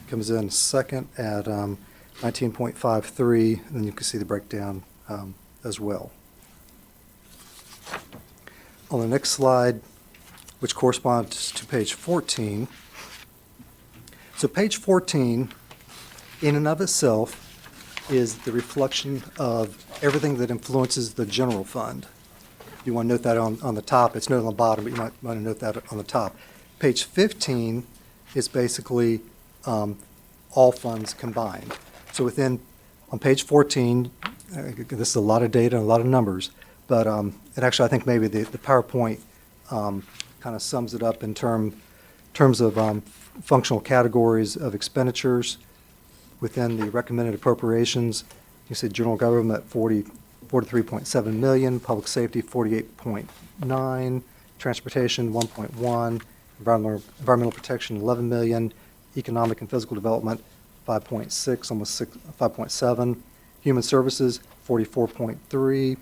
comes in second at 19.53, and then you can see the breakdown as well. On the next slide, which corresponds to page 14. So page 14, in and of itself, is the reflection of everything that influences the general fund. You want to note that on the top. It's noted on the bottom, but you might want to note that on the top. Page 15 is basically all funds combined. So on page 14, this is a lot of data and a lot of numbers, but it actually, I think maybe the PowerPoint kind of sums it up in terms of functional categories of expenditures within the recommended appropriations. You see general government 43.7 million, public safety 48.9, transportation, 1.1, environmental protection, 11 million, economic and physical development, 5.6, almost 5.7, human services, 44.3,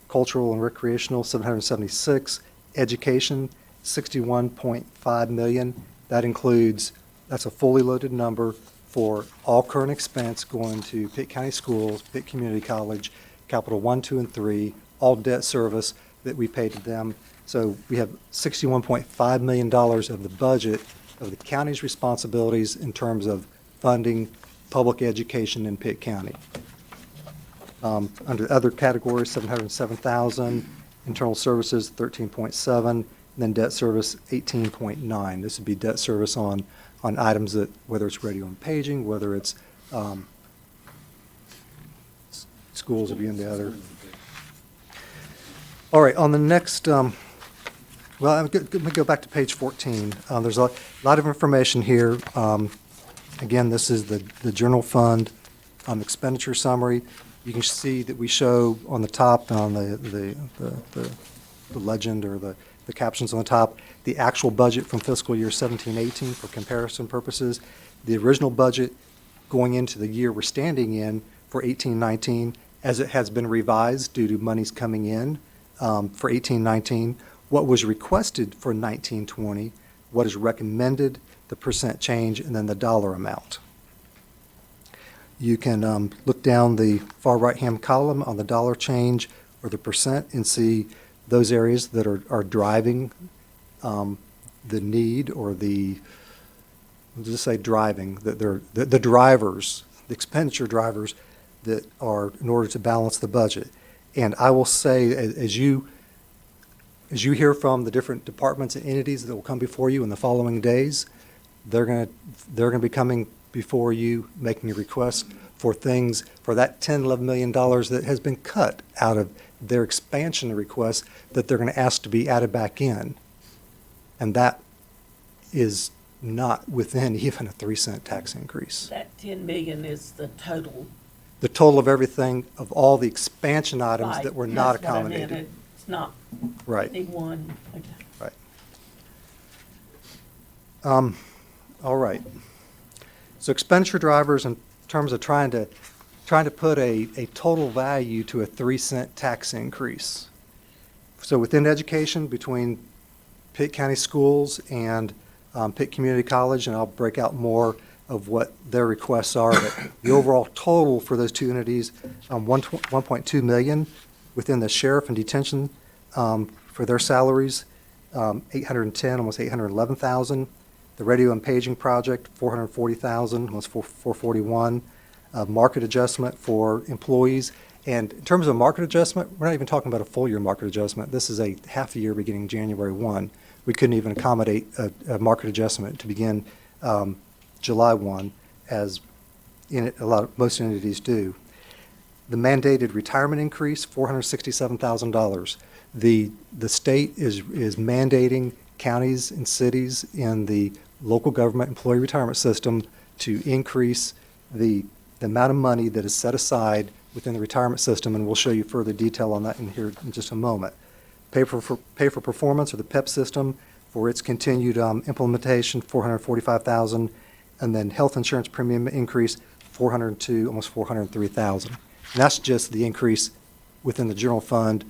cultural and recreational, 776, education, 61.5 million. That includes, that's a fully loaded number for all current expense going to Pitt County Schools, Pitt Community College, Capital 1, 2, and 3, all debt service that we pay to them. So we have $61.5 million of the budget of the county's responsibilities in terms of funding public education in Pitt County. Under other categories, 707,000, internal services, 13.7, and then debt service, 18.9. This would be debt service on items that, whether it's radio and paging, whether it's schools would be in the other. All right, on the next, well, let me go back to page 14. There's a lot of information here. Again, this is the general fund expenditure summary. You can see that we show on the top, on the legend or the captions on the top, the actual budget from fiscal year 17-18 for comparison purposes. The original budget going into the year we're standing in for 18-19, as it has been revised due to monies coming in for 18-19, what was requested for 19-20, what is recommended, the percent change, and then the dollar amount. You can look down the far right-hand column on the dollar change or the percent and see those areas that are driving the need or the, let's just say driving, that they're the drivers, the expenditure drivers that are in order to balance the budget. And I will say, as you hear from the different departments and entities that will come before you in the following days, they're going to be coming before you making a request for things, for that $10, $11 million that has been cut out of their expansion request that they're going to ask to be added back in. And that is not within even a 3-cent tax increase. That 10 million is the total. The total of everything, of all the expansion items Right, that were not that's what I meant. accommodated. It's not Right. any one. Okay. Right. All right. So expenditure drivers in terms of trying to put a total value to a 3-cent tax increase. So within education, between Pitt County Schools and Pitt Community College, and I'll break out more of what their requests are, but the overall total for those two entities, 1.2 million within the sheriff and detention for their salaries, 810, almost 811,000. The radio and paging project, 440,000, almost 441. Market adjustment for employees. And in terms of market adjustment, we're not even talking about a full year market adjustment. This is a half a year beginning January 1. We couldn't even accommodate a market adjustment to begin July 1, as most entities do. The mandated retirement increase, $467,000. The state is mandating counties and cities in the local government employee retirement system to increase the amount of money that is set aside within the retirement system, and we'll show you further detail on that in here in just a moment. Pay for performance, or the PEP system, for its continued implementation, $445,000, and then health insurance premium increase, $402,000, almost $403,000. And that's just the increase within the general fund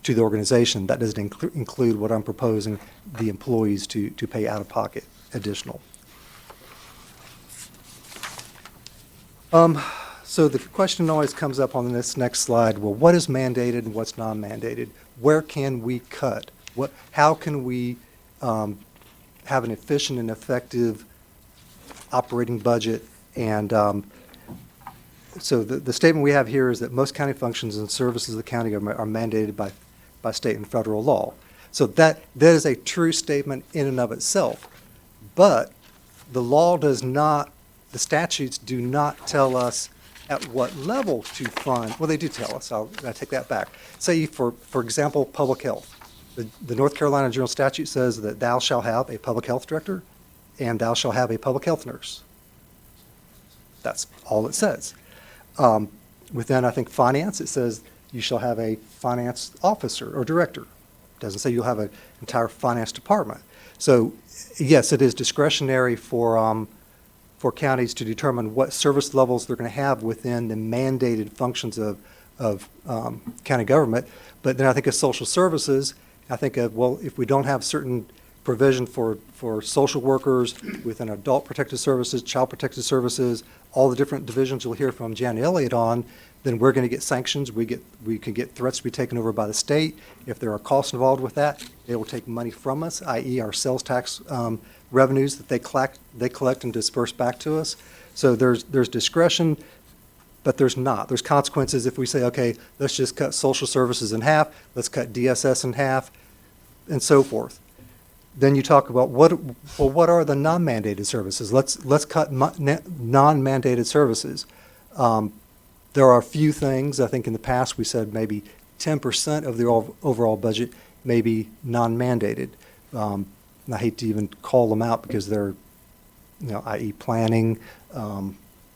to the organization. That doesn't include what I'm proposing the employees to pay out of pocket additional. So the question always comes up on this next slide, well, what is mandated and what's non-mandated? Where can we cut? How can we have an efficient and effective operating budget? And so the statement we have here is that most county functions and services of the county are mandated by state and federal law. So that is a true statement in and of itself. But the law does not, the statutes do not tell us at what level to fund. Well, they do tell us. I take that back. Say, for example, public health. The North Carolina General Statute says that thou shalt have a public health director and thou shalt have a public health nurse. That's all it says. Within, I think, finance, it says you shall have a finance officer or director doesn't say you'll have an entire finance department. So, yes, it is discretionary for counties to determine what service levels they're going to have within the mandated functions of county government. But then I think of social services, I think of, well, if we don't have certain provision for social workers within adult protective services, child protective services, all the different divisions you'll hear from Jan Elliott on, then we're going to get sanctions. We can get threats to be taken over by the state. If there are costs involved with that, they will take money from us, i.e. our sales tax revenues that they collect and disperse back to us. So there's discretion, but there's not. There's consequences if we say, okay, let's just cut social services in half, let's cut DSS in half, and so forth. Then you talk about what are the non-mandated services? Let's cut non-mandated services. There are a few things. I think in the past we said maybe 10% of the overall budget may be non-mandated. And I hate to even call them out because they're, i.e. planning,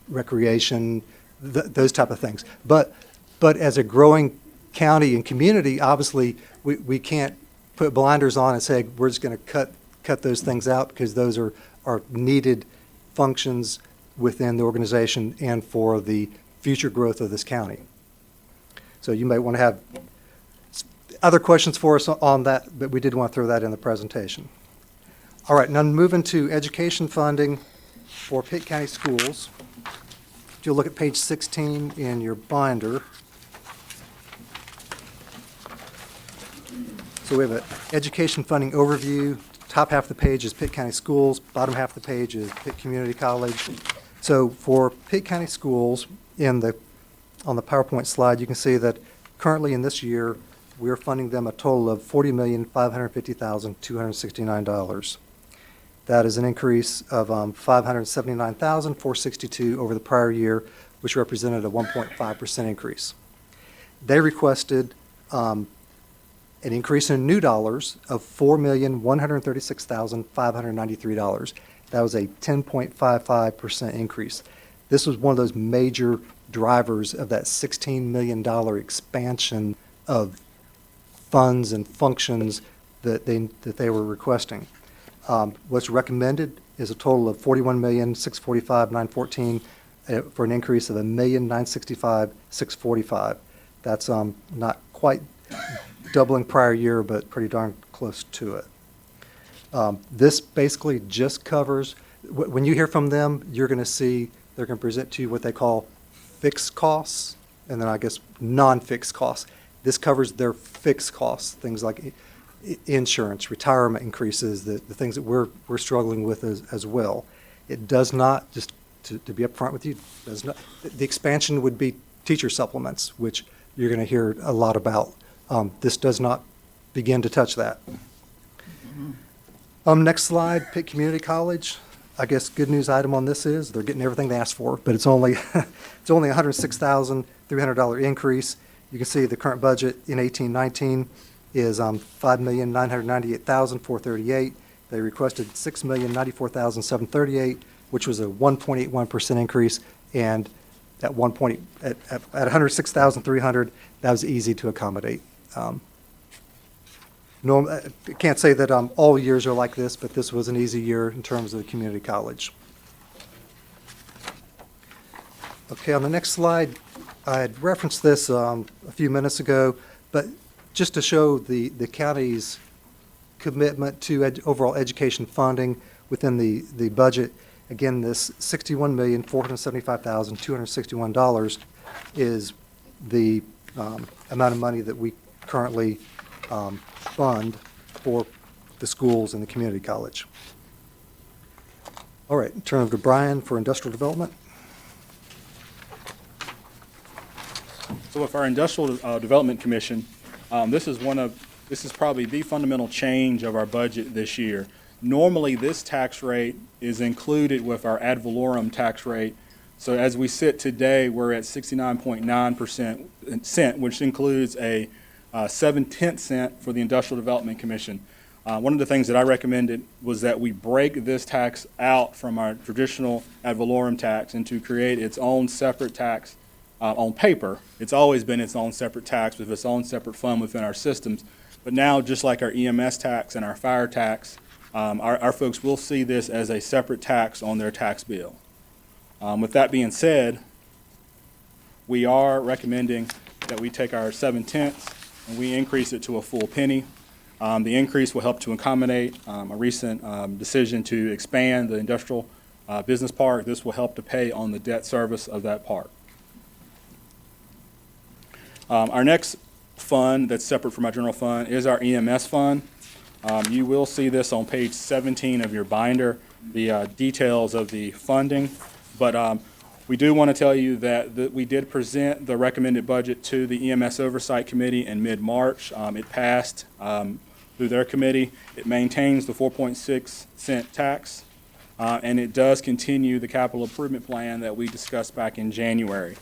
recreation, those type of things. But as a growing county and community, obviously we can't put blinders on and say we're just going to cut those things out because those are needed functions within the organization and for the future growth of this county. So you might want to have other questions for us on that, but we did want to throw that in the presentation. All right, now moving to education funding for Pitt County schools. If you'll look at page 16 in your binder. So we have an education funding overview. Top half of the page is Pitt County schools. Bottom half of the page is Pitt Community College. So for Pitt County schools, on the PowerPoint slide, you can see that currently in this year, we're funding them a total of $40,550,269. That is an increase of $579,462 over the prior year, which represented a 1.5% increase. They requested an increase in new dollars of $4,136,593. That was a 10.55% increase. This was one of those major drivers of that $16 million expansion of funds and functions that they were requesting. What's recommended is a total of $41,645,914 for an increase of $1,965,645. That's not quite doubling prior year, but pretty darn close to it. This basically just covers, when you hear from them, you're going to see they're going to present to you what they call fixed costs, and then I guess non-fixed costs. This covers their fixed costs, things like insurance, retirement increases, the things that we're struggling with as well. It does not, just to be upfront with you, does not. The expansion would be teacher supplements, which you're going to hear a lot about. This does not begin to touch that. Next slide, Pitt Community College. I guess good news item on this is they're getting everything they asked for, but it's only it's only $106,300 increase. You can see the current budget in 18-19 is $5,998,438. They requested $6,094,738, which was a 1.81% increase, and at $106,300, that was easy to accommodate. I can't say that all years are like this, but this was an easy year in terms of the community college. Okay, on the next slide, I had referenced this a few minutes ago, but just to show the county's commitment to overall education funding within the budget, again, this $61,475,261 is the amount of money that we currently fund for the schools and the community college. All right, turn over to Brian for industrial development. So with our Industrial Development Commission, this is probably the fundamental change of our budget this year. Normally, this tax rate is included with our ad valorem tax rate. So as we sit today, we're at 69.9%, which includes a 7/10 cent for the Industrial Development Commission. One of the things that I recommended was that we break this tax out from our traditional ad valorem tax and to create its own separate tax on paper. It's always been its own separate tax with its own separate fund within our systems. But now, just like our EMS tax and our fire tax, our folks will see this as a separate tax on their tax bill. With that being said, we are recommending that we take our 7/10 and we increase it to a full penny. The increase will help to accommodate a recent decision to expand the industrial business park. This will help to pay on the debt service of that park. Our next fund that's separate from our general fund is our EMS fund. You will see this on page 17 of your binder, the details of the funding. But we do want to tell you that we did present the recommended budget to the EMS Oversight Committee in mid-March. It passed through their committee. It maintains the 4.6-cent tax, and it does continue the capital improvement plan that we discussed back in January.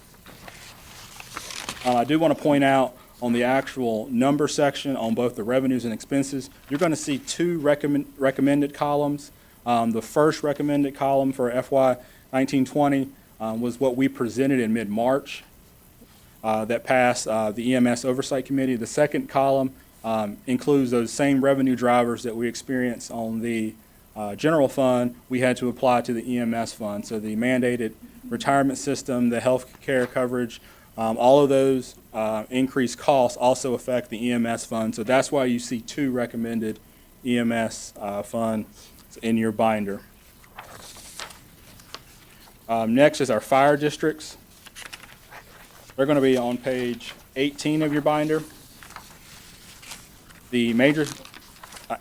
I do want to point out on the actual number section on both the revenues and expenses, you're going to see two recommended columns. The first recommended column for FY 1920 was what we presented in mid-March that passed the EMS Oversight Committee. The second column includes those same revenue drivers that we experienced on the general fund, we had to apply to the EMS fund. So the mandated retirement system, the health care coverage, all of those increased costs also affect the EMS fund. So that's why you see two recommended EMS funds in your binder. Next is our fire districts. They're going to be on page 18 of your binder. The major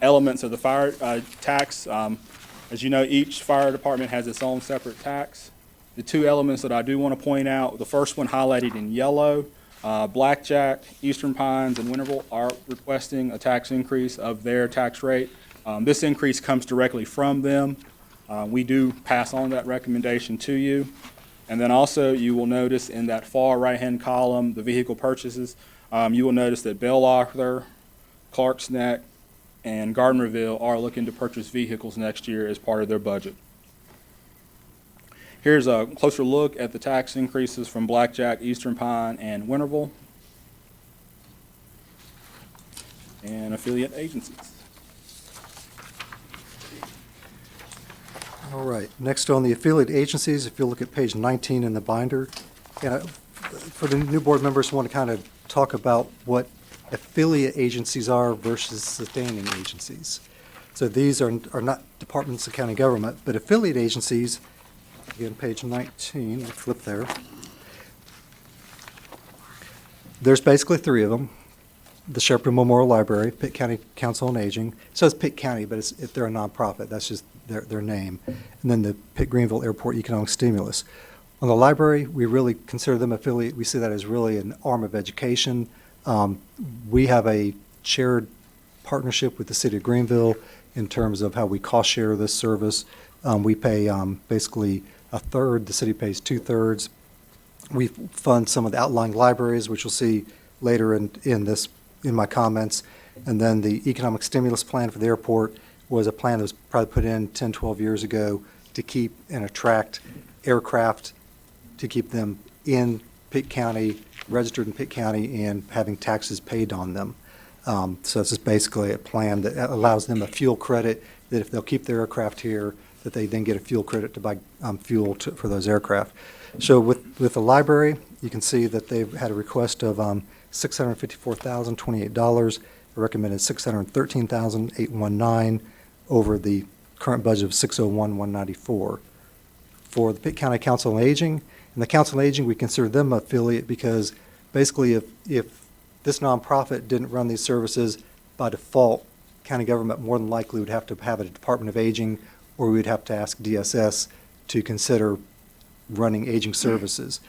elements of the fire tax, as you know, each fire department has its own separate tax. The two elements that I do want to point out, the first one highlighted in yellow, Blackjack, Eastern Pines, and Winterville are requesting a tax increase of their tax rate. This increase comes directly from them. We do pass on that recommendation to you. And then also you will notice in that far right-hand column, the vehicle purchases, you will notice that Belle Arthur, Clark's Neck, and Gardnerville are looking to purchase vehicles next year as part of their budget. Here's a closer look at the tax increases from Blackjack, Eastern Pine, and Winterville, and affiliate agencies. All right, next on the affiliate agencies, if you look at page 19 in the binder, and for the new board members who want to kind of talk about what affiliate agencies are versus sustaining agencies. So these are not departments of county government, but affiliate agencies, again, page 19, let's flip there. There's basically three of them. The Shepherd Memorial Library, Pitt County Council on Aging. It says Pitt County, but if they're a nonprofit, that's just their name. And then the Pitt Greenville Airport Economic Stimulus. On the library, we really consider them affiliate. We see that as really an arm of education. We have a shared partnership with the city of Greenville in terms of how we cost share this service. We pay basically a third, the city pays 2/3. We fund some of the outlying libraries, which you'll see later in my comments. And then the economic stimulus plan for the airport was a plan that was probably put in 10, 12 years ago to keep and attract aircraft, to keep them in Pitt County, registered in Pitt County, and having taxes paid on them. So this is basically a plan that allows them a fuel credit, that if they'll keep their aircraft here, that they then get a fuel credit to buy fuel for those aircraft. So with the library, you can see that they've had a request of $654,028, a recommended $613,819 over the current budget of $601,194. For the Pitt County Council on Aging, and the Council on Aging, we consider them an affiliate because basically if this nonprofit didn't run these services, by default, county government more than likely would have to have a Department of Aging, or we would have to ask DSS to consider running aging services.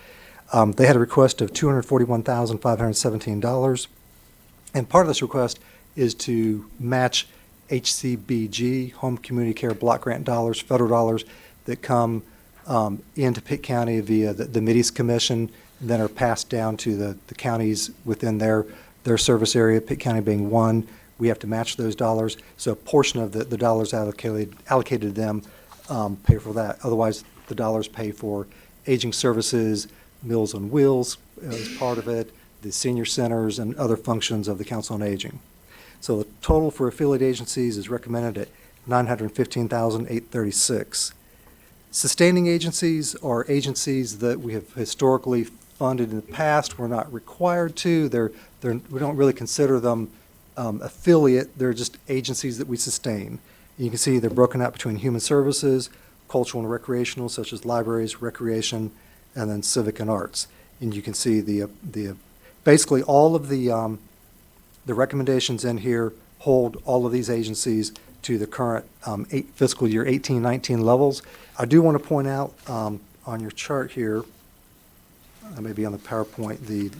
They had a request of $241,517, and part of this request is to match HCBG, Home Community Care Block Grant dollars, federal dollars that come into Pitt County via the Middies Commission, and then are passed down to the counties within their service area, Pitt County being one. We have to match those dollars, so a portion of the dollars allocated to them pay for that. Otherwise, the dollars pay for aging services, Meals on Wheels as part of it, the senior centers, and other functions of the Council on Aging. So the total for affiliate agencies is recommended at $915,836. Sustaining agencies are agencies that we have historically funded in the past. We're not required to. We don't really consider them affiliate. They're just agencies that we sustain. You can see they're broken out between human services, cultural and recreational, such as libraries, recreation, and then civic and arts. And you can see basically all of the recommendations in here hold all of these agencies to the current fiscal year 18-19 levels. I do want to point out on your chart here, maybe on the PowerPoint, the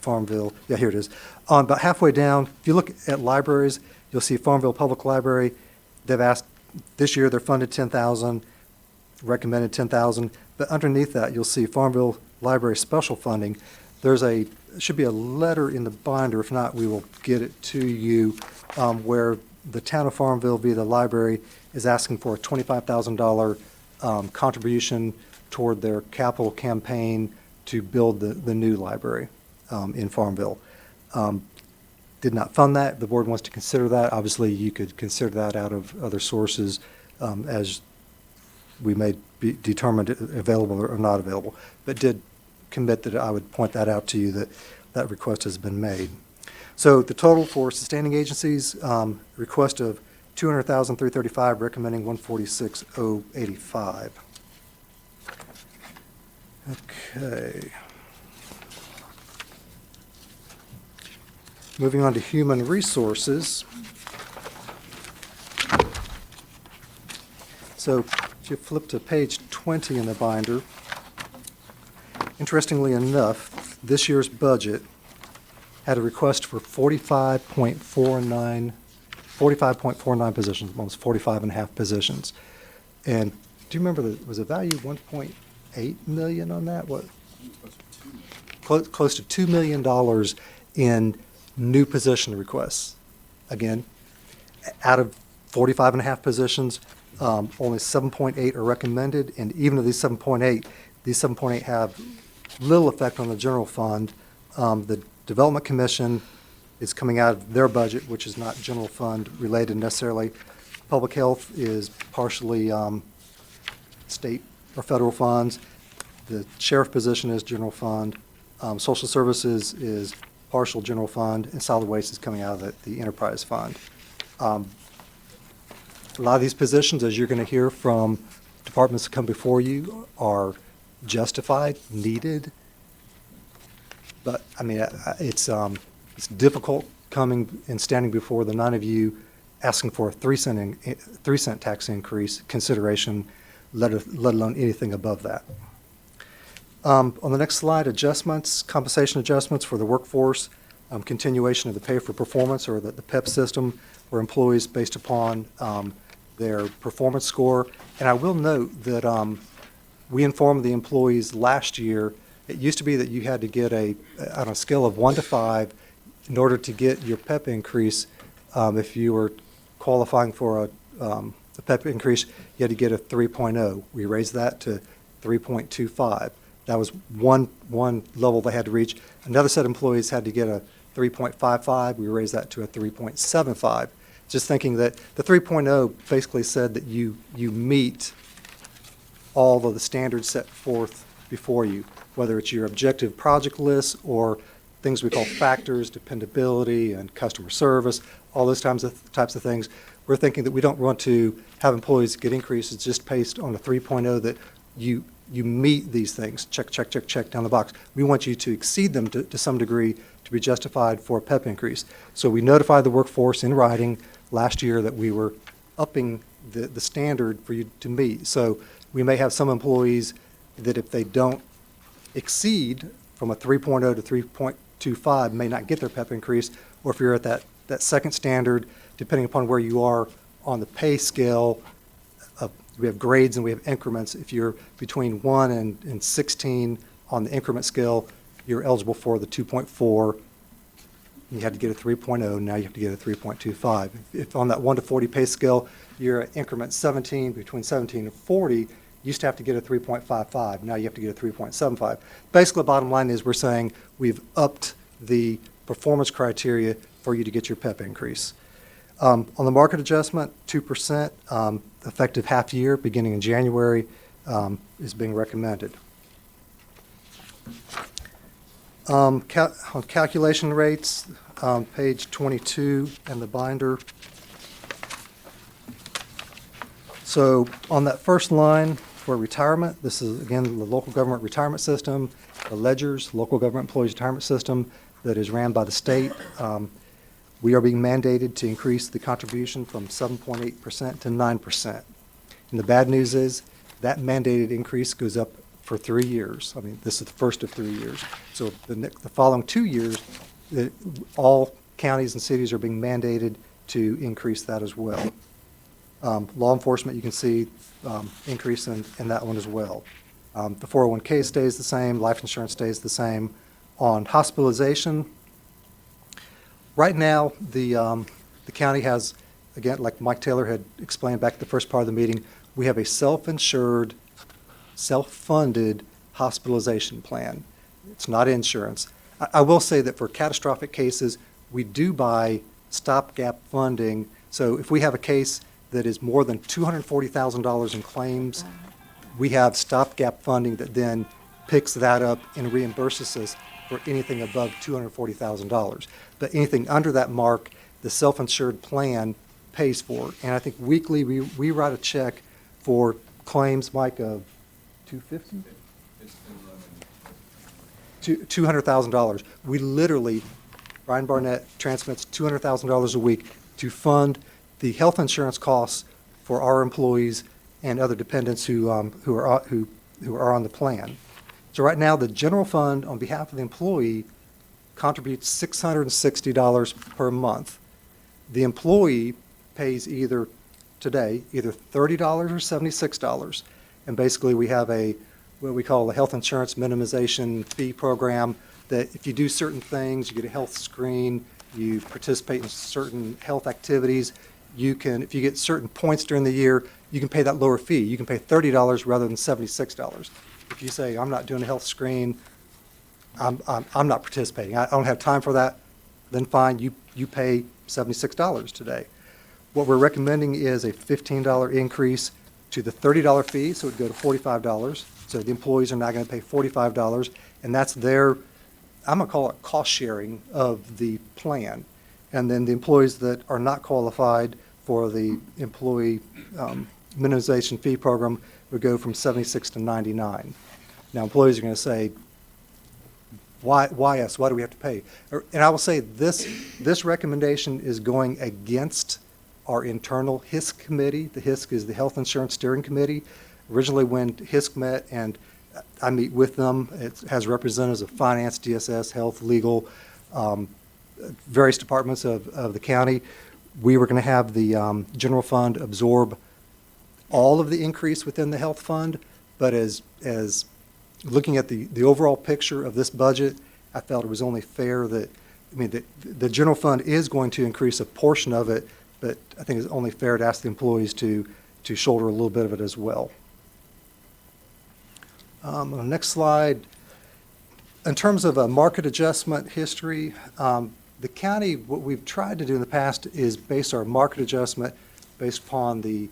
Farmville, yeah, here it is. About halfway down, if you look at libraries, you'll see Farmville Public Library. They've asked, this year they're funded $10,000, recommended $10,000, but underneath that, you'll see Farmville Library Special Funding. Should be a letter in the binder. If not, we will get it to you, where the town of Farmville via the library is asking for a $25,000 contribution toward their capital campaign to build the new library in Farmville. Did not fund that. The board wants to consider that. Obviously, you could consider that out of other sources as we may be determined available or not available, but did commit that I would point that out to you, that request has been made. So the total for sustaining agencies, request of $200,335, recommending $146,085. Okay. Moving on to human resources. So if you flip to page 20 in the binder, interestingly enough, this year's budget had a request for 45.49 positions, almost 45 and a half positions. And do you remember, was the value 1.8 million on that? What? Close to $2 million in new position requests. Again, out of 45 and a half positions, only 7.8 are recommended, and even of these 7.8 have little effect on the general fund. The Development Commission is coming out of their budget, which is not general fund related necessarily. Public Health is partially state or federal funds. The sheriff position is general fund. Social Services is partial general fund, and Solid Waste is coming out of the enterprise fund. A lot of these positions, as you're going to hear from departments that come before you, are justified, needed. But I mean, it's difficult coming and standing before the 9 of you asking for a 3-cent tax increase consideration, let alone anything above that. On the next slide, adjustments, compensation adjustments for the workforce, continuation of the pay for performance, or the PEP system for employees based upon their performance score. And I will note that we informed the employees last year. It used to be that you had to get on a scale of 1 to 5, in order to get your PEP increase, if you were qualifying for a PEP increase, you had to get a 3.0. We raised that to 3.25. That was one level they had to reach. Another set of employees had to get a 3.55. We raised that to a 3.75. Just thinking that the 3.0 basically said that you meet all of the standards set forth before you, whether it's your objective project list or things we call factors, dependability, and customer service, all those types of things. We're thinking that we don't want to have employees get increases just based on a 3.0 that you meet these things, check down the box. We want you to exceed them to some degree to be justified for a PEP increase. So we notified the workforce in writing last year that we were upping the standard for you to meet. So we may have some employees that if they don't exceed from a 3.0 to 3.25 may not get their PEP increase, or if you're at that second standard, depending upon where you are on the pay scale, we have grades and we have increments. If you're between 1 and 16 on the increment scale, you're eligible for the 2.4. You had to get a 3.0, now you have to get a 3.25. If on that 1 to 40 pay scale, you're at increment 17, between 17 and 40, you used to have to get a 3.55, now you have to get a 3.75. Basically, the bottom line is we're saying we've upped the performance criteria for you to get your PEP increase. On the market adjustment, 2%, effective half year, beginning in January, is being recommended. On calculation rates, page 22 in the binder. So on that first line for retirement, this is, again, the local government retirement system, the ledgers, local government employees retirement system that is ran by the state. We are being mandated to increase the contribution from 7.8% to 9%. And the bad news is that mandated increase goes up for 3 years. I mean, this is the first of 3 years. So the following 2 years, all counties and cities are being mandated to increase that as well. Law enforcement, you can see increase in that one as well. The 401k stays the same, life insurance stays the same. On hospitalization, right now, the county has, again, like Mike Taylor had explained back at the first part of the meeting, we have a self-insured, self-funded hospitalization plan. It's not insurance. I will say that for catastrophic cases, we do buy stopgap funding. So if we have a case that is more than $240,000 in claims, we have stopgap funding that then picks that up and reimburses us for anything above $240,000. But anything under that mark, the self-insured plan pays for. And I think weekly we write a check for claims, Mike, of $250? $200,000. We literally, Brian Barnett transmits $200,000 a week to fund the health insurance costs for our employees and other dependents who are on the plan. So right now, the general fund, on behalf of the employee, contributes $660 per month. The employee pays either $30 or $76. And basically, we have what we call a health insurance minimization fee program that if you do certain things, you get a health screen, you participate in certain health activities, you can, if you get certain points during the year, you can pay that lower fee. You can pay $30 rather than $76. If you say, I'm not doing a health screen, I'm not participating, I don't have time for that, then fine, you pay $76 today. What we're recommending is a $15 increase to the $30 fee, so it would go to $45. So the employees are now going to pay $45, and that's their, I'm going to call it cost sharing of the plan. And then the employees that are not qualified for the employee minimization fee program would go from 76 to 99. Now, employees are going to say, why us? Why do we have to pay? And I will say this recommendation is going against our internal HISC committee. The HISC is the Health Insurance Steering Committee. Originally, when HISC met, and I meet with them, it has representatives of finance, DSS, health, legal, various departments of the county. We were going to have the general fund absorb all of the increase within the health fund, but as looking at the overall picture of this budget, I felt it was only fair that, I mean, the general fund is going to increase a portion of it, but I think it's only fair to ask the employees to shoulder a little bit of it as well. On the next slide, in terms of a market adjustment history, the county, what we've tried to do in the past is base our market adjustment based upon the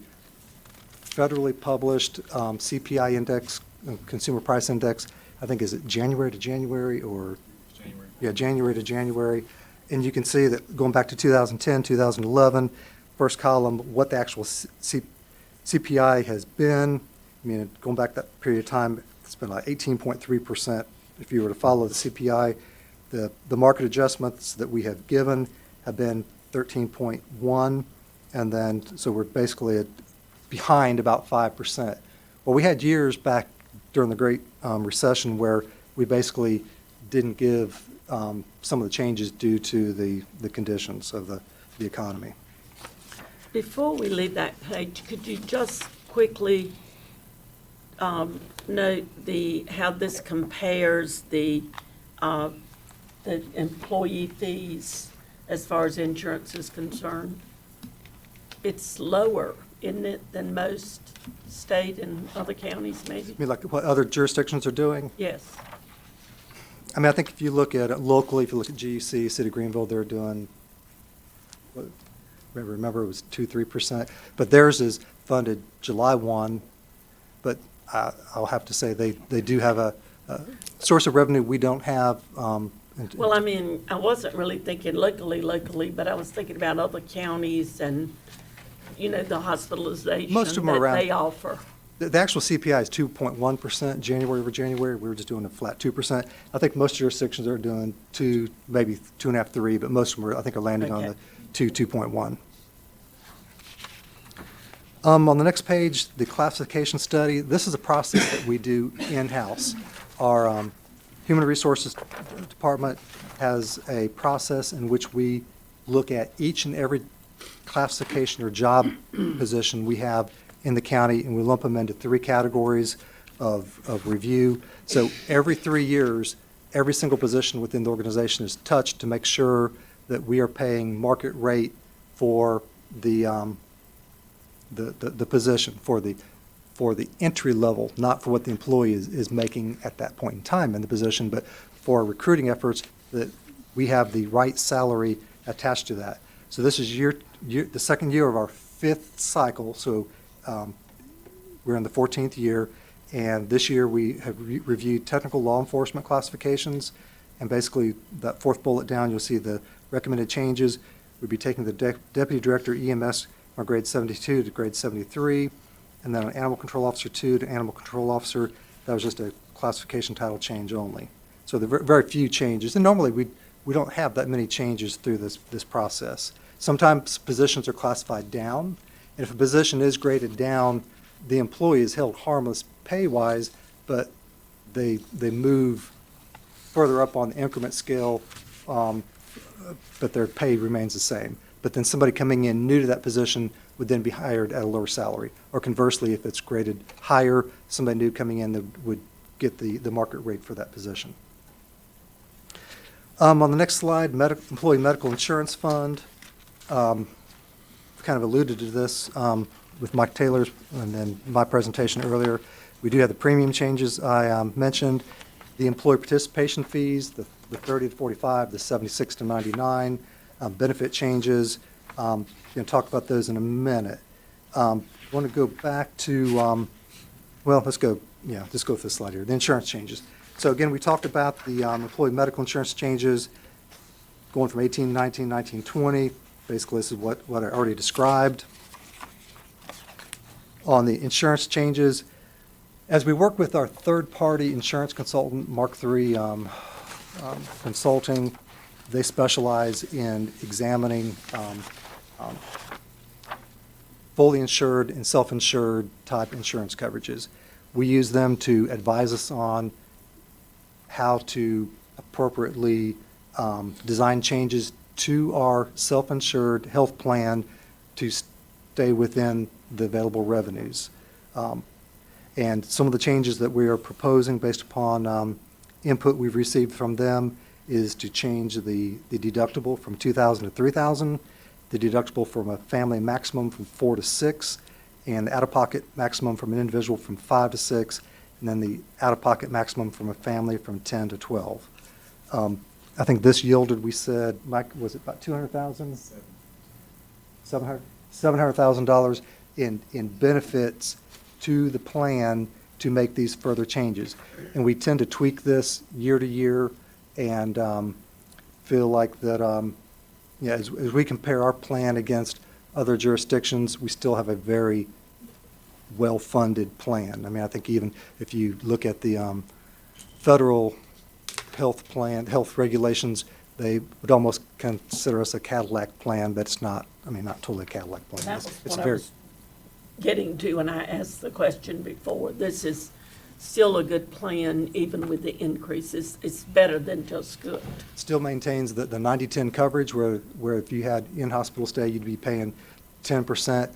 federally published CPI index, consumer price index. I think, is it January to January or? January. Yeah, January to January. And you can see that going back to 2010, 2011, first column, what the actual CPI has been. I mean, going back that period of time, it's been like 18.3%. If you were to follow the CPI, the market adjustments that we have given have been 13.1, and then so we're basically behind about 5%. Well, we had years back during the Great Recession where we basically didn't give some of the changes due to the conditions of the economy. Before we leave that page, could you just quickly note how this compares the employee fees as far as insurance is concerned? It's lower, isn't it, than most state and other counties maybe? You mean like what other jurisdictions are doing? Yes. I mean, I think if you look at it locally, if you look at GEC, City of Greenville, they're doing remember it was 2-3%, but theirs is funded July 1, but I'll have to say they do have a source of revenue we don't have. Well, I mean, I wasn't really thinking locally, but I was thinking about other counties and, the hospitalization Most of them are that around- they offer. The actual CPI is 2.1% January over January. We were just doing a flat 2%. I think most jurisdictions are doing 2, maybe 2.5, 3, but most of them I think are landing on Okay. the 2.1. On the next page, the classification study. This is a process that we do in-house. Our Human Resources Department has a process in which we look at each and every classification or job position we have in the county, and we lump them into 3 categories of review. So every 3 years, every single position within the organization is touched to make sure that we are paying market rate for the position, for the entry level, not for what the employee is making at that point in time in the position, but for our recruiting efforts, that we have the right salary attached to that. So this is the second year of our 5th cycle, so we're in the 14th year, and this year we have reviewed technical law enforcement classifications, and basically that 4th bullet down, you'll see the recommended changes. We'd be taking the Deputy Director EMS from grade 72 to grade 73, and then an Animal Control Officer 2 to Animal Control Officer. That was just a classification title change only. So there are very few changes, and normally we don't have that many changes through this process. Sometimes positions are classified down, and if a position is graded down, the employee is held harmless pay-wise, but they move further up on the increment scale, but their pay remains the same. But then somebody coming in new to that position would then be hired at a lower salary. Or conversely, if it's graded higher, somebody new coming in that would get the market rate for that position. On the next slide, Employee Medical Insurance Fund. Kind of alluded to this with Mike Taylor's and then my presentation earlier. We do have the premium changes I mentioned, the employee participation fees, the 30 to 45, the 76 to 99, benefit changes. Going to talk about those in a minute. I want to go back to, let's go with this slide here, the insurance changes. So again, we talked about the employee medical insurance changes going from 18, 19, 19, 20. Basically, this is what I already described. On the insurance changes, as we work with our third-party insurance consultant, Mark III Consulting, they specialize in examining fully insured and self-insured type insurance coverages. We use them to advise us on how to appropriately design changes to our self-insured health plan to stay within the available revenues. And some of the changes that we are proposing based upon input we've received from them is to change the deductible from $2,000 to $3,000, the deductible from a family maximum from 4 to 6, and the out-of-pocket maximum from an individual from 5 to 6, and then the out-of-pocket maximum from a family from 10 to 12. I think this yielded, we said, Mike, was it about $200,000? $700,000 in benefits to the plan to make these further changes. And we tend to tweak this year to year and feel like that, as we compare our plan against other jurisdictions, we still have a very well-funded plan. I mean, I think even if you look at the federal health regulations, they would almost consider us a Cadillac plan, but it's not, not totally a Cadillac plan. That was It's what I very, was getting to when I asked the question before. This is still a good plan, even with the increases. It's better than just good. still maintains the 90-10 coverage where if you had in-hospital stay, you'd be paying 10%.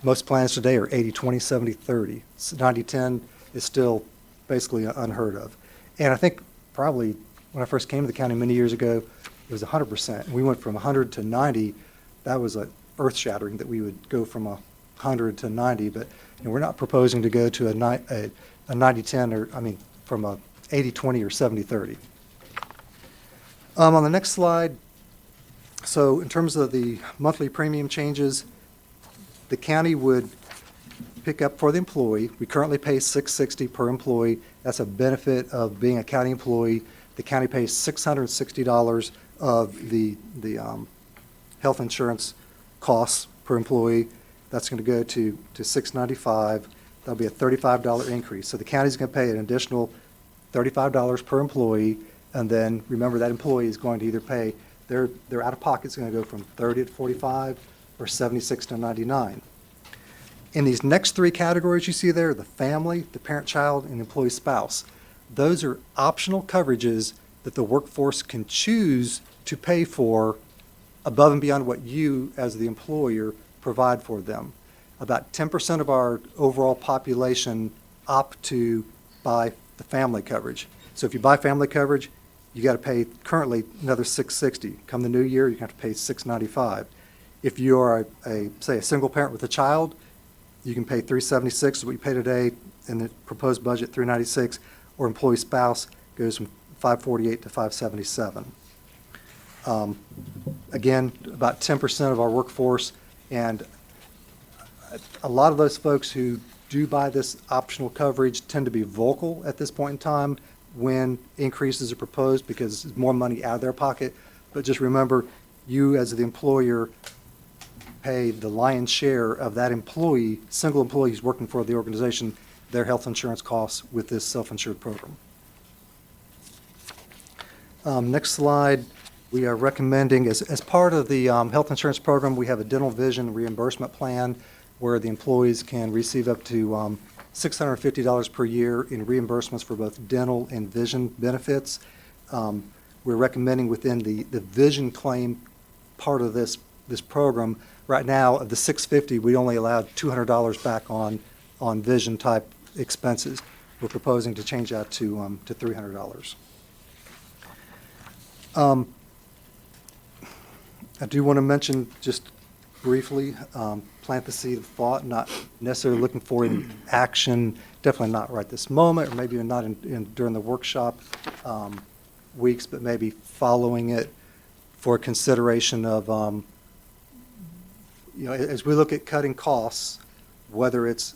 Most plans today are 80-20, 70-30. 90-10 is still basically unheard of. And I think probably when I first came to the county many years ago, it was 100%. We went from 100 to 90. That was earth-shattering that we would go from 100 to 90, but we're not proposing to go to a 90-10 or, from a 80-20 or 70-30. On the next slide, So in terms of the monthly premium changes, the county would pick up for the employee. We currently pay $660 per employee. That's a benefit of being a county employee. The county pays $660 of the health insurance costs per employee. That's going to go to $695. That'll be a $35 increase. So the county's going to pay an additional $35 per employee, and then remember that employee is going to either pay their out-of-pocket's going to go from $30 to $45 or $76 to $99. In these next three categories you see there, the family, the parent-child, and employee spouse, those are optional coverages that the workforce can choose to pay for above and beyond what you, as the employer, provide for them. About 10% of our overall population opt to buy the family coverage. So if you buy family coverage, you got to pay currently another $660. Come the new year, you have to pay $695. If you are say a single parent with a child, you can pay $376 is what you pay today in the proposed budget, $396, or employee spouse goes from $548 to $577. Again, about 10% of our workforce, and a lot of those folks who do buy this optional coverage tend to be vocal at this point in time when increases are proposed because it's more money out of their pocket. But just remember, you as the employer pay the lion's share of that employee, single employee who's working for the organization, their health insurance costs with this self-insured program. Next slide, we are recommending, as part of the health insurance program, we have a dental vision reimbursement plan where the employees can receive up to $650 per year in reimbursements for both dental and vision benefits. We're recommending within the vision claim part of this program, right now of the $650, we only allowed $200 back on vision type expenses. We're proposing to change that to $300. I do want to mention just briefly, plant the seed of thought, not necessarily looking for any action, definitely not right this moment, or maybe not during the workshop weeks, but maybe following it for consideration of, as we look at cutting costs, whether it's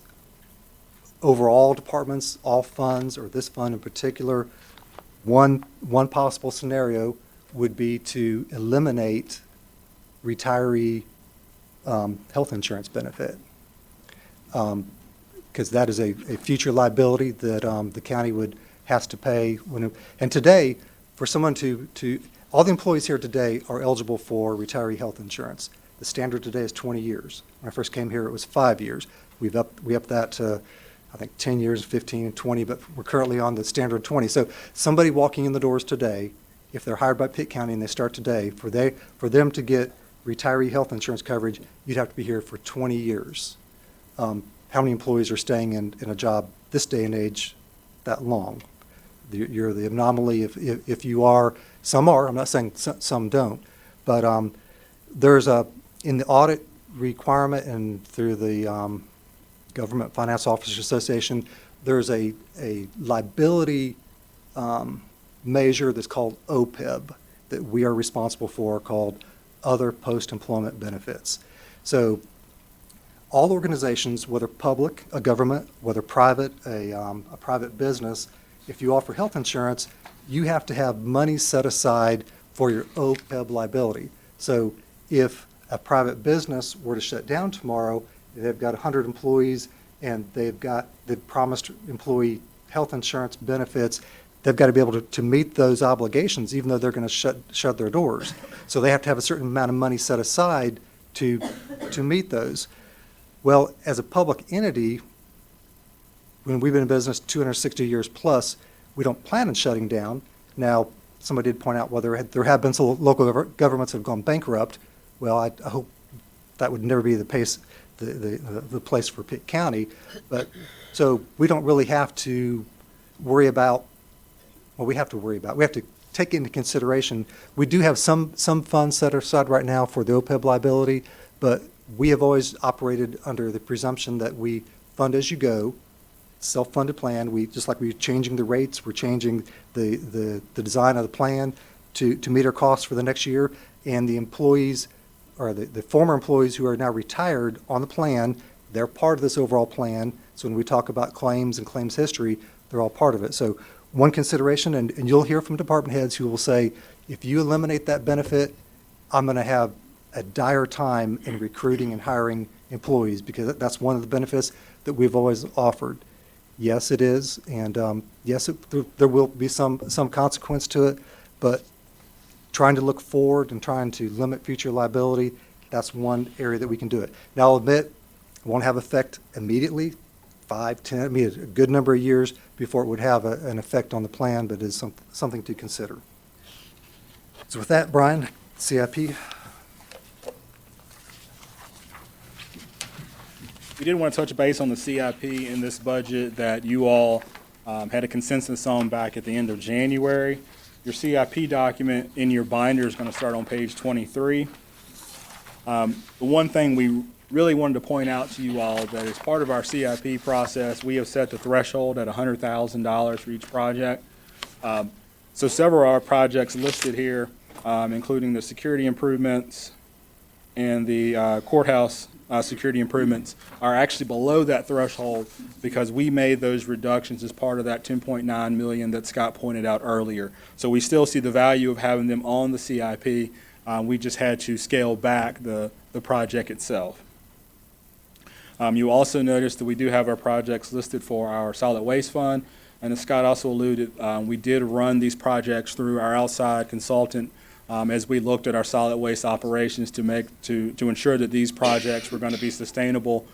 overall departments, all funds, or this fund in particular, one possible scenario would be to eliminate retiree health insurance benefit, because that is a future liability that the county has to pay. And today, for someone all the employees here today are eligible for retiree health insurance. The standard today is 20 years. When I first came here, it was 5 years. We upped that to, I think, 10 years, 15, and 20, but we're currently on the standard 20. So somebody walking in the doors today, if they're hired by Pitt County and they start today, for them to get retiree health insurance coverage, you'd have to be here for 20 years. How many employees are staying in a job this day and age that long? You're the anomaly if you are. Some are. I'm not saying some don't. But there's in the audit requirement and through the Government Finance Officers Association, there's a liability measure that's called OPEB that we are responsible for, called other post-employment benefits. So all organizations, whether public, a government, whether private, a private business, if you offer health insurance, you have to have money set aside for your OPEB liability. So if a private business were to shut down tomorrow, they've got 100 employees and they've promised employee health insurance benefits, they've got to be able to meet those obligations, even though they're going to shut their doors. So they have to have a certain amount of money set aside to meet those. Well, as a public entity, when we've been in business 260 years plus, we don't plan on shutting down. Now, somebody did point out, well, there have been some local governments that have gone bankrupt. Well, I hope that would never be the place for Pitt County. But so we don't really have to worry about. Well, we have to take into consideration, we do have some funds set aside right now for the OPEB liability, but we have always operated under the presumption that we fund as you go, self-funded plan. Just like we're changing the rates, we're changing the design of the plan to meet our costs for the next year. and the employees, or the former employees who are now retired on the plan, they're part of this overall plan. So when we talk about claims and claims history, they're all part of it. So one consideration, and you'll hear from department heads who will say, if you eliminate that benefit, I'm going to have a dire time in recruiting and hiring employees, because that's one of the benefits that we've always offered. Yes, it is, and yes, there will be some consequence to it, but trying to look forward and trying to limit future liability, that's one area that we can do it. Now, I'll admit, it won't have effect immediately, 5, 10, I mean, a good number of years before it would have an effect on the plan, but it is something to consider. So with that, Brian, CIP. We did want to touch base on the CIP in this budget that you all had a consensus on back at the end of January. Your CIP document in your binder is going to start on page 23. The one thing we really wanted to point out to you all that as part of our CIP process, we have set the threshold at $100,000 for each project. So several of our projects listed here, including the security improvements and the courthouse security improvements, are actually below that threshold because we made those reductions as part of that $10.9 million that Scott pointed out earlier. So we still see the value of having them on the CIP. We just had to scale back the project itself. You also noticed that we do have our projects listed for our solid waste fund, and as Scott also alluded, we did run these projects through our outside consultant as we looked at our solid waste operations to ensure that these projects were going to be sustainable,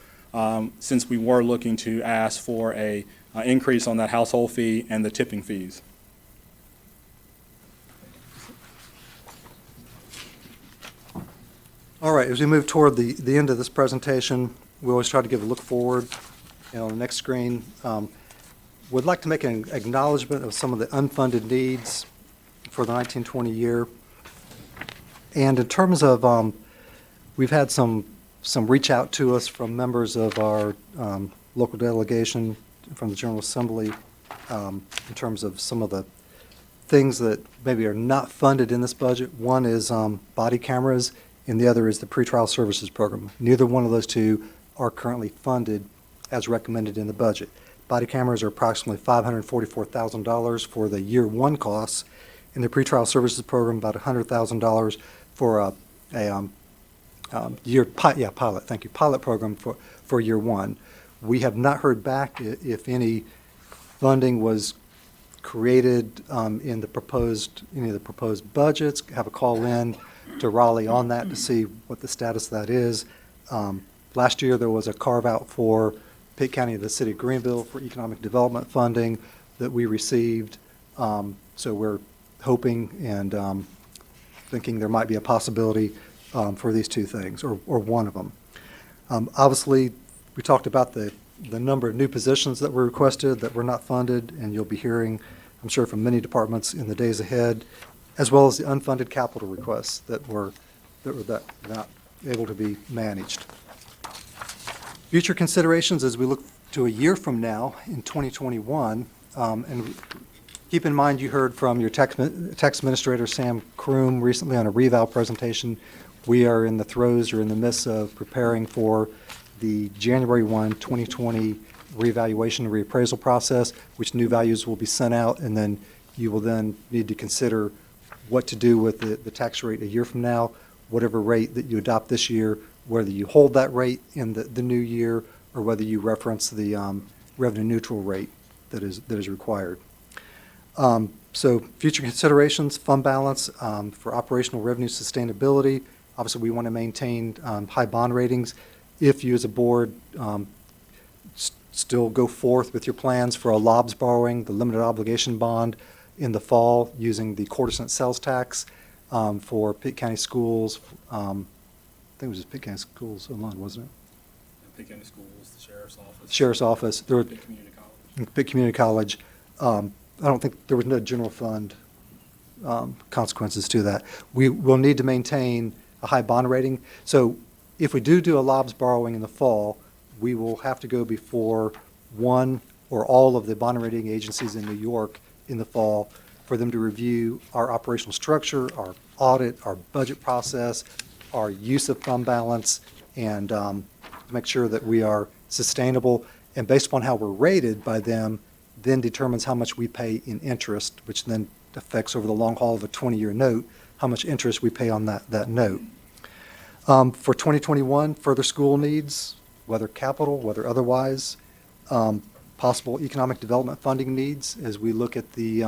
since we were looking to ask for a increase on that household fee and the tipping fees. All right, as we move toward the end of this presentation, we always try to give a look forward. And on the next screen, would like to make an acknowledgement of some of the unfunded needs for the 1920 year. And in terms of, we've had some reach out to us from members of our local delegation from the General Assembly in terms of some of the things that maybe are not funded in this budget. One is body cameras, and the other is the pretrial services program. Neither one of those two are currently funded as recommended in the budget. Body cameras are approximately $544,000 for the year one costs, and the pretrial services program about $100,000 for pilot program for year one. We have not heard back if any funding was created in any of the proposed budgets. Have a call in to Raleigh on that to see what the status of that is. Last year there was a carve out for Pitt County and the City of Greenville for economic development funding that we received. So we're hoping and thinking there might be a possibility for these two things, or one of them. Obviously, we talked about the number of new positions that were requested that were not funded, and you'll be hearing, I'm sure, from many departments in the days ahead, as well as the unfunded capital requests that were not able to be managed. Future considerations as we look to a year from now in 2021, and keep in mind you heard from your tax administrator, Sam Kroom, recently on a reval presentation. We are in the throes or in the midst of preparing for the January 1, 2020 reevaluation and reappraisal process, which new values will be sent out, and then you will then need to consider what to do with the tax rate a year from now, whatever rate that you adopt this year, whether you hold that rate in the new year or whether you reference the revenue neutral rate that is required. So future considerations, fund balance for operational revenue sustainability. Obviously, we want to maintain high bond ratings. If you as a board still go forth with your plans for a LOBS borrowing, the limited obligation bond in the fall using the quarter-cent sales tax for Pitt County schools. I think it was just Pitt County schools alone, wasn't it? Pitt County Schools, the Sheriff's Office. Sheriff's Office. There were Pitt Community College. Pitt Community College. I don't think there was no general fund consequences to that. We will need to maintain a high bond rating. So if we do a LOBS borrowing in the fall, we will have to go before one or all of the bond rating agencies in New York in the fall for them to review our operational structure, our audit our budget process, our use of fund balance, and make sure that we are sustainable. And based upon how we're rated by them, then determines how much we pay in interest, which then affects over the long haul of a 20-year note, how much interest we pay on that note. For 2021, further school needs, whether capital, whether otherwise, possible economic development funding needs as we look at the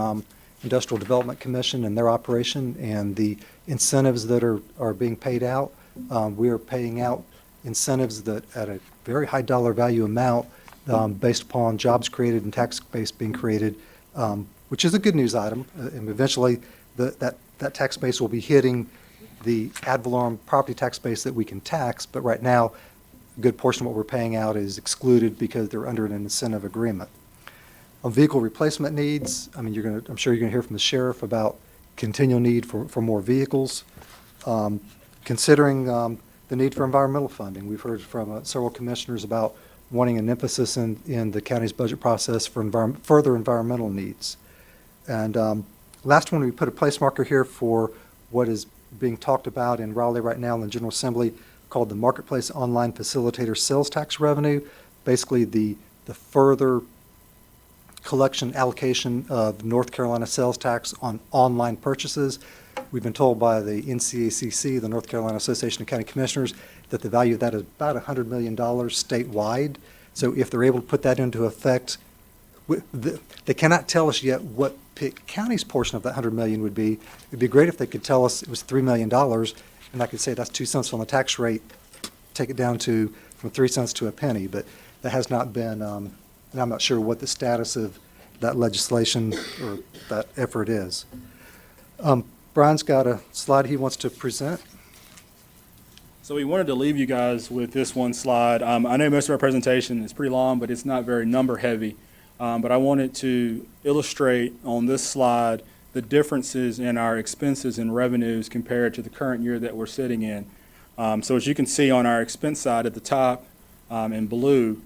Industrial Development Commission and their operation and the incentives that are being paid out. We are paying out incentives that at a very high dollar value amount based upon jobs created and tax base being created, which is a good news item. And eventually, that tax base will be hitting the ad valorem property tax base that we can tax, but right now, a good portion of what we're paying out is excluded because they're under an incentive agreement. On vehicle replacement needs, I mean, I'm sure you're going to hear from the sheriff about continual need for more vehicles. Considering the need for environmental funding, we've heard from several commissioners about wanting an emphasis in the county's budget process for further environmental needs. And last one, we put a place marker here for what is being talked about in Raleigh right now in the General Assembly called the Marketplace Online Facilitator Sales Tax Revenue. Basically, the further collection allocation of North Carolina sales tax on online purchases. We've been told by the NCACC, the North Carolina Association of County Commissioners, that the value of that is about $100 million statewide. So if they're able to put that into effect, they cannot tell us yet what Pitt County's portion of that $100 million would be. It'd be great if they could tell us it was $3 million, and I could say that's 2 cents on the tax rate, take it down from 3 cents to a penny. But that has not been, and I'm not sure what the status of that legislation or that effort is. Brian's got a slide he wants to present. So we wanted to leave you guys with this one slide. I know most of our presentation is pretty long, but it's not very number heavy. But I wanted to illustrate on this slide the differences in our expenses and revenues compared to the current year that we're sitting in. So as you can see on our expense side at the top in blue,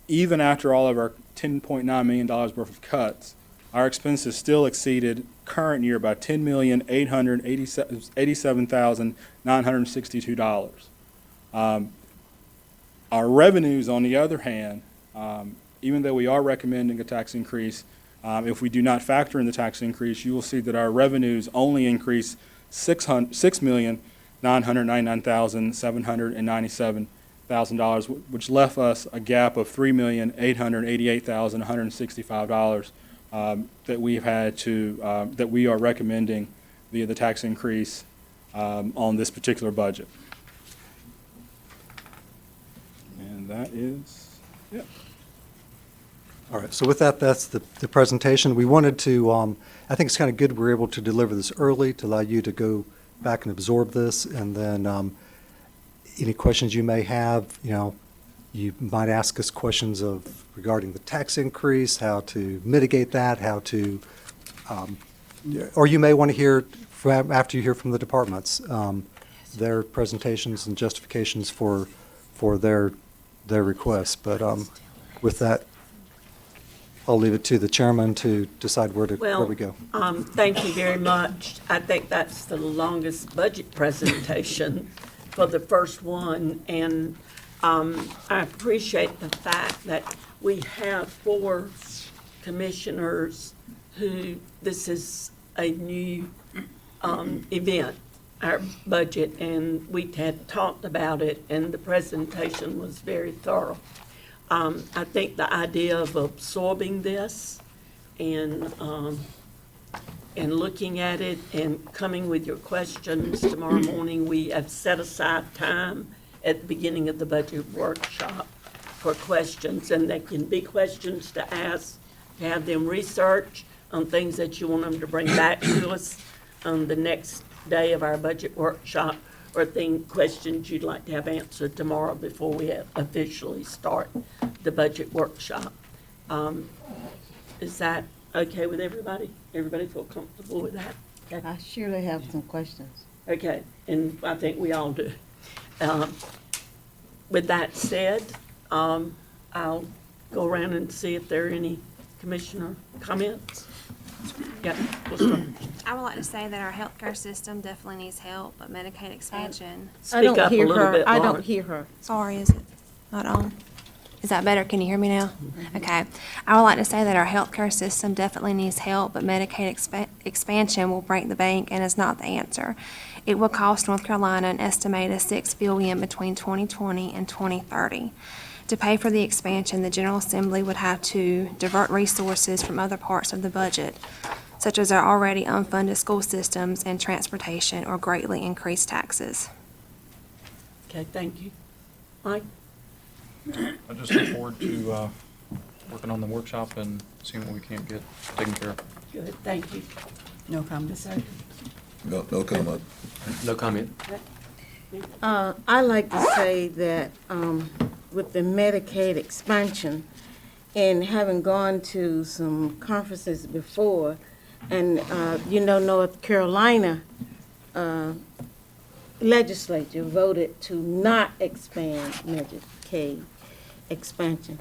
even after all of our $10.9 million worth of cuts, our expenses still exceeded current year by $10,887,962. Our revenues, on the other hand, even though we are recommending a tax increase, if we do not factor in the tax increase, you will see that our revenues only increase $6,999,797, which left us a gap of $3,888,165 that we've had to that we are recommending via the tax increase on this particular budget. And that is it. All right, so with that, that's the presentation. We wanted to, I think it's kind of good we're able to deliver this early to allow you to go back and absorb this, and then any questions you may have, you might ask us questions regarding the tax increase, how to mitigate that, how to, or you may want to hear after you hear from the departments, their presentations and justifications for their requests. But with that, I'll leave it to the chairman to decide where we go. Thank you very much. I think that's the longest budget presentation for the first one, and I appreciate the fact that we have 4 commissioners who this is a new event, our budget, and we had talked about it, and the presentation was very thorough. I think the idea of absorbing this and looking at it and coming with your questions tomorrow morning, we have set aside time at the beginning of the budget workshop for questions, and there can be questions to ask, to have them research on things that you want them to bring back to us on the next day of our budget workshop, or questions you'd like to have answered tomorrow before we officially start the budget workshop. Is that okay with everybody? Everybody feel comfortable with that? Okay. I surely have some questions. Okay, and I think we all do. With that said, I'll go around and see if there are any commissioner comments. Yeah, we'll start. I would like to say that our healthcare system definitely needs help, but Medicaid expansion. I Speak don't up a hear little her. bit, I Lauren. don't hear her. Sorry, is it not on? Is that better? Can you hear me now? Okay. I would like to say that our healthcare system definitely needs help, but Medicaid expansion will break the bank and is not the answer. It will cost North Carolina an estimated $6 billion between 2020 and 2030. To pay for the expansion, the General Assembly would have to divert resources from other parts of the budget, such as our already unfunded school systems and transportation, or greatly increase taxes. Okay, thank you. Mike? I just look forward to working on the workshop and seeing what we can get taken care of. Good, thank you. No comment. Ms. Oaken? No comment. No comment. I like to say that with the Medicaid expansion, and having gone to some conferences before, and North Carolina legislature voted to not expand Medicaid expansion.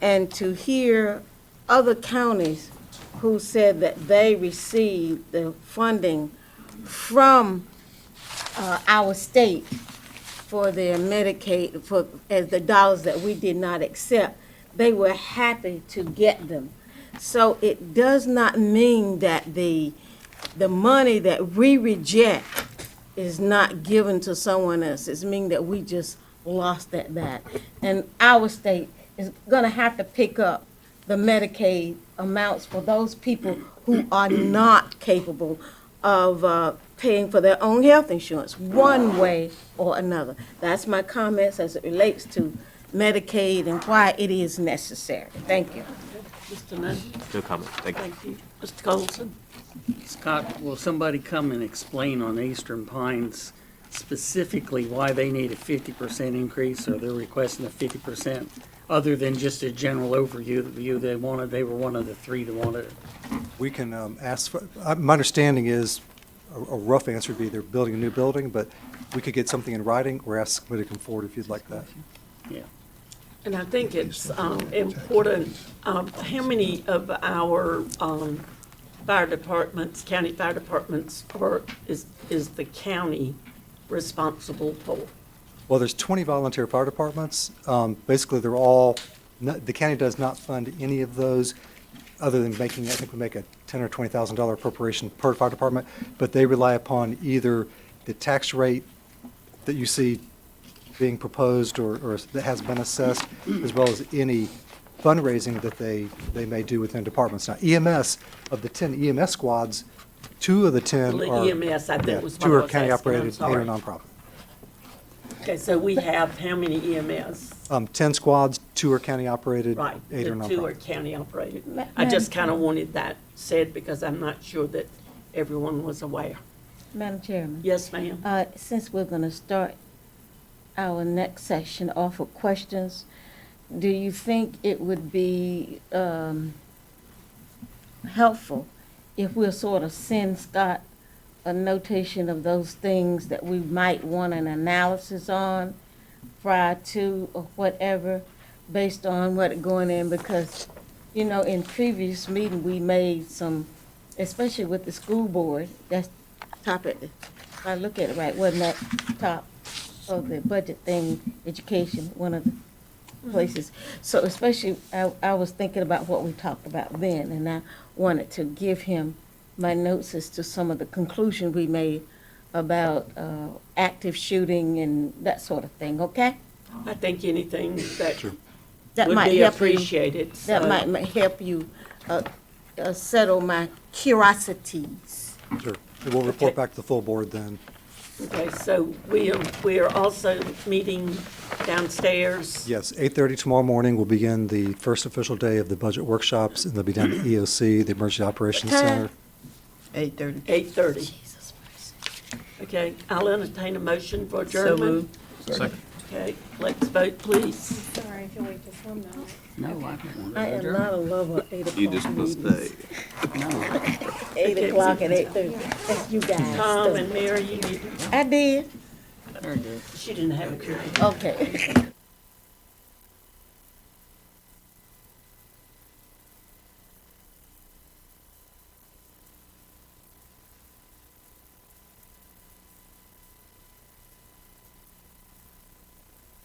And to hear other counties who said that they received the funding from our state for their Medicaid, as the dollars that we did not accept, they were happy to get them. So it does not mean that the money that we reject is not given to someone else. It means that we just lost at that. And our state is gonna have to pick up the Medicaid amounts for those people who are not capable of paying for their own health insurance, one way or another. That's my comments as it relates to Medicaid and why it is necessary. Thank you. Mr. Nunn? No comment. Thank you. Thank you. Mr. Colson? Scott, will somebody come and explain on Eastern Pines specifically why they need a 50% increase, or they're requesting a 50%, other than just a general overview they were one of the three that wanted it? We can ask for, my understanding is, a rough answer would be they're building a new building, but we could get something in writing or ask somebody to come forward if you'd like that. Yeah. And I think it's important, how many of our fire departments, county fire departments, is the county responsible for? Well, there's 20 volunteer fire departments. Basically, they're all, the county does not fund any of those, other than I think we make a $10,000 or $20,000 appropriation per fire department, but they rely upon either the tax rate that you see being proposed or that has been assessed, as well as any fundraising that they may do within departments. Now, EMS, of the 10 EMS squads, 2 of the 10 The are. EMS, I think yeah, was what 2 I are was county asking. I'm operated, 8 are sorry. nonprofit. Okay, so we have how many EMS? 10 squads, 2 are county operated, Right, 8 are the 2 are nonprofit. county operated. Ma- I just Madam- kind of wanted that said because I'm not sure that everyone was aware. Madam Chairman. Yes, ma'am. Since we're going to start our next session off with questions, do you think it would be helpful if we'll sort of send Scott a notation of those things that we might want an analysis on prior to or whatever, based on what going in? Because, in previous meeting, we made some, especially with the school board, that's top at the, if I look at it right, wasn't that top of the budget thing, education, one of the places? So especially, I was thinking about what we talked about then, and I wanted to give him my notes as to some of the conclusion we made about active shooting and that sort of thing, okay? I think anything that That would might be help you. appreciated. That so- might help you settle my curiosities. Sure. And we'll report Okay. back to the full board then. Okay, so we are also meeting downstairs. Yes, 8:30 tomorrow morning will begin the first official day of the budget workshops, and they'll be down at EOC, the Emergency Operations What time? Center. 8:30. 8:30. Okay, I'll entertain a motion for So adjournment. moved. Second. Okay, let's vote, please. Sorry, if you'll wait just 1 minute. No, I don't want I to am adjourn. not a lover of 8 o'clock You just must meetings. stay. No, 8 o'clock and 8:30. That's you guys. Tom stuff. and Mary, you need, I did. very good. she didn't have a cure. Okay.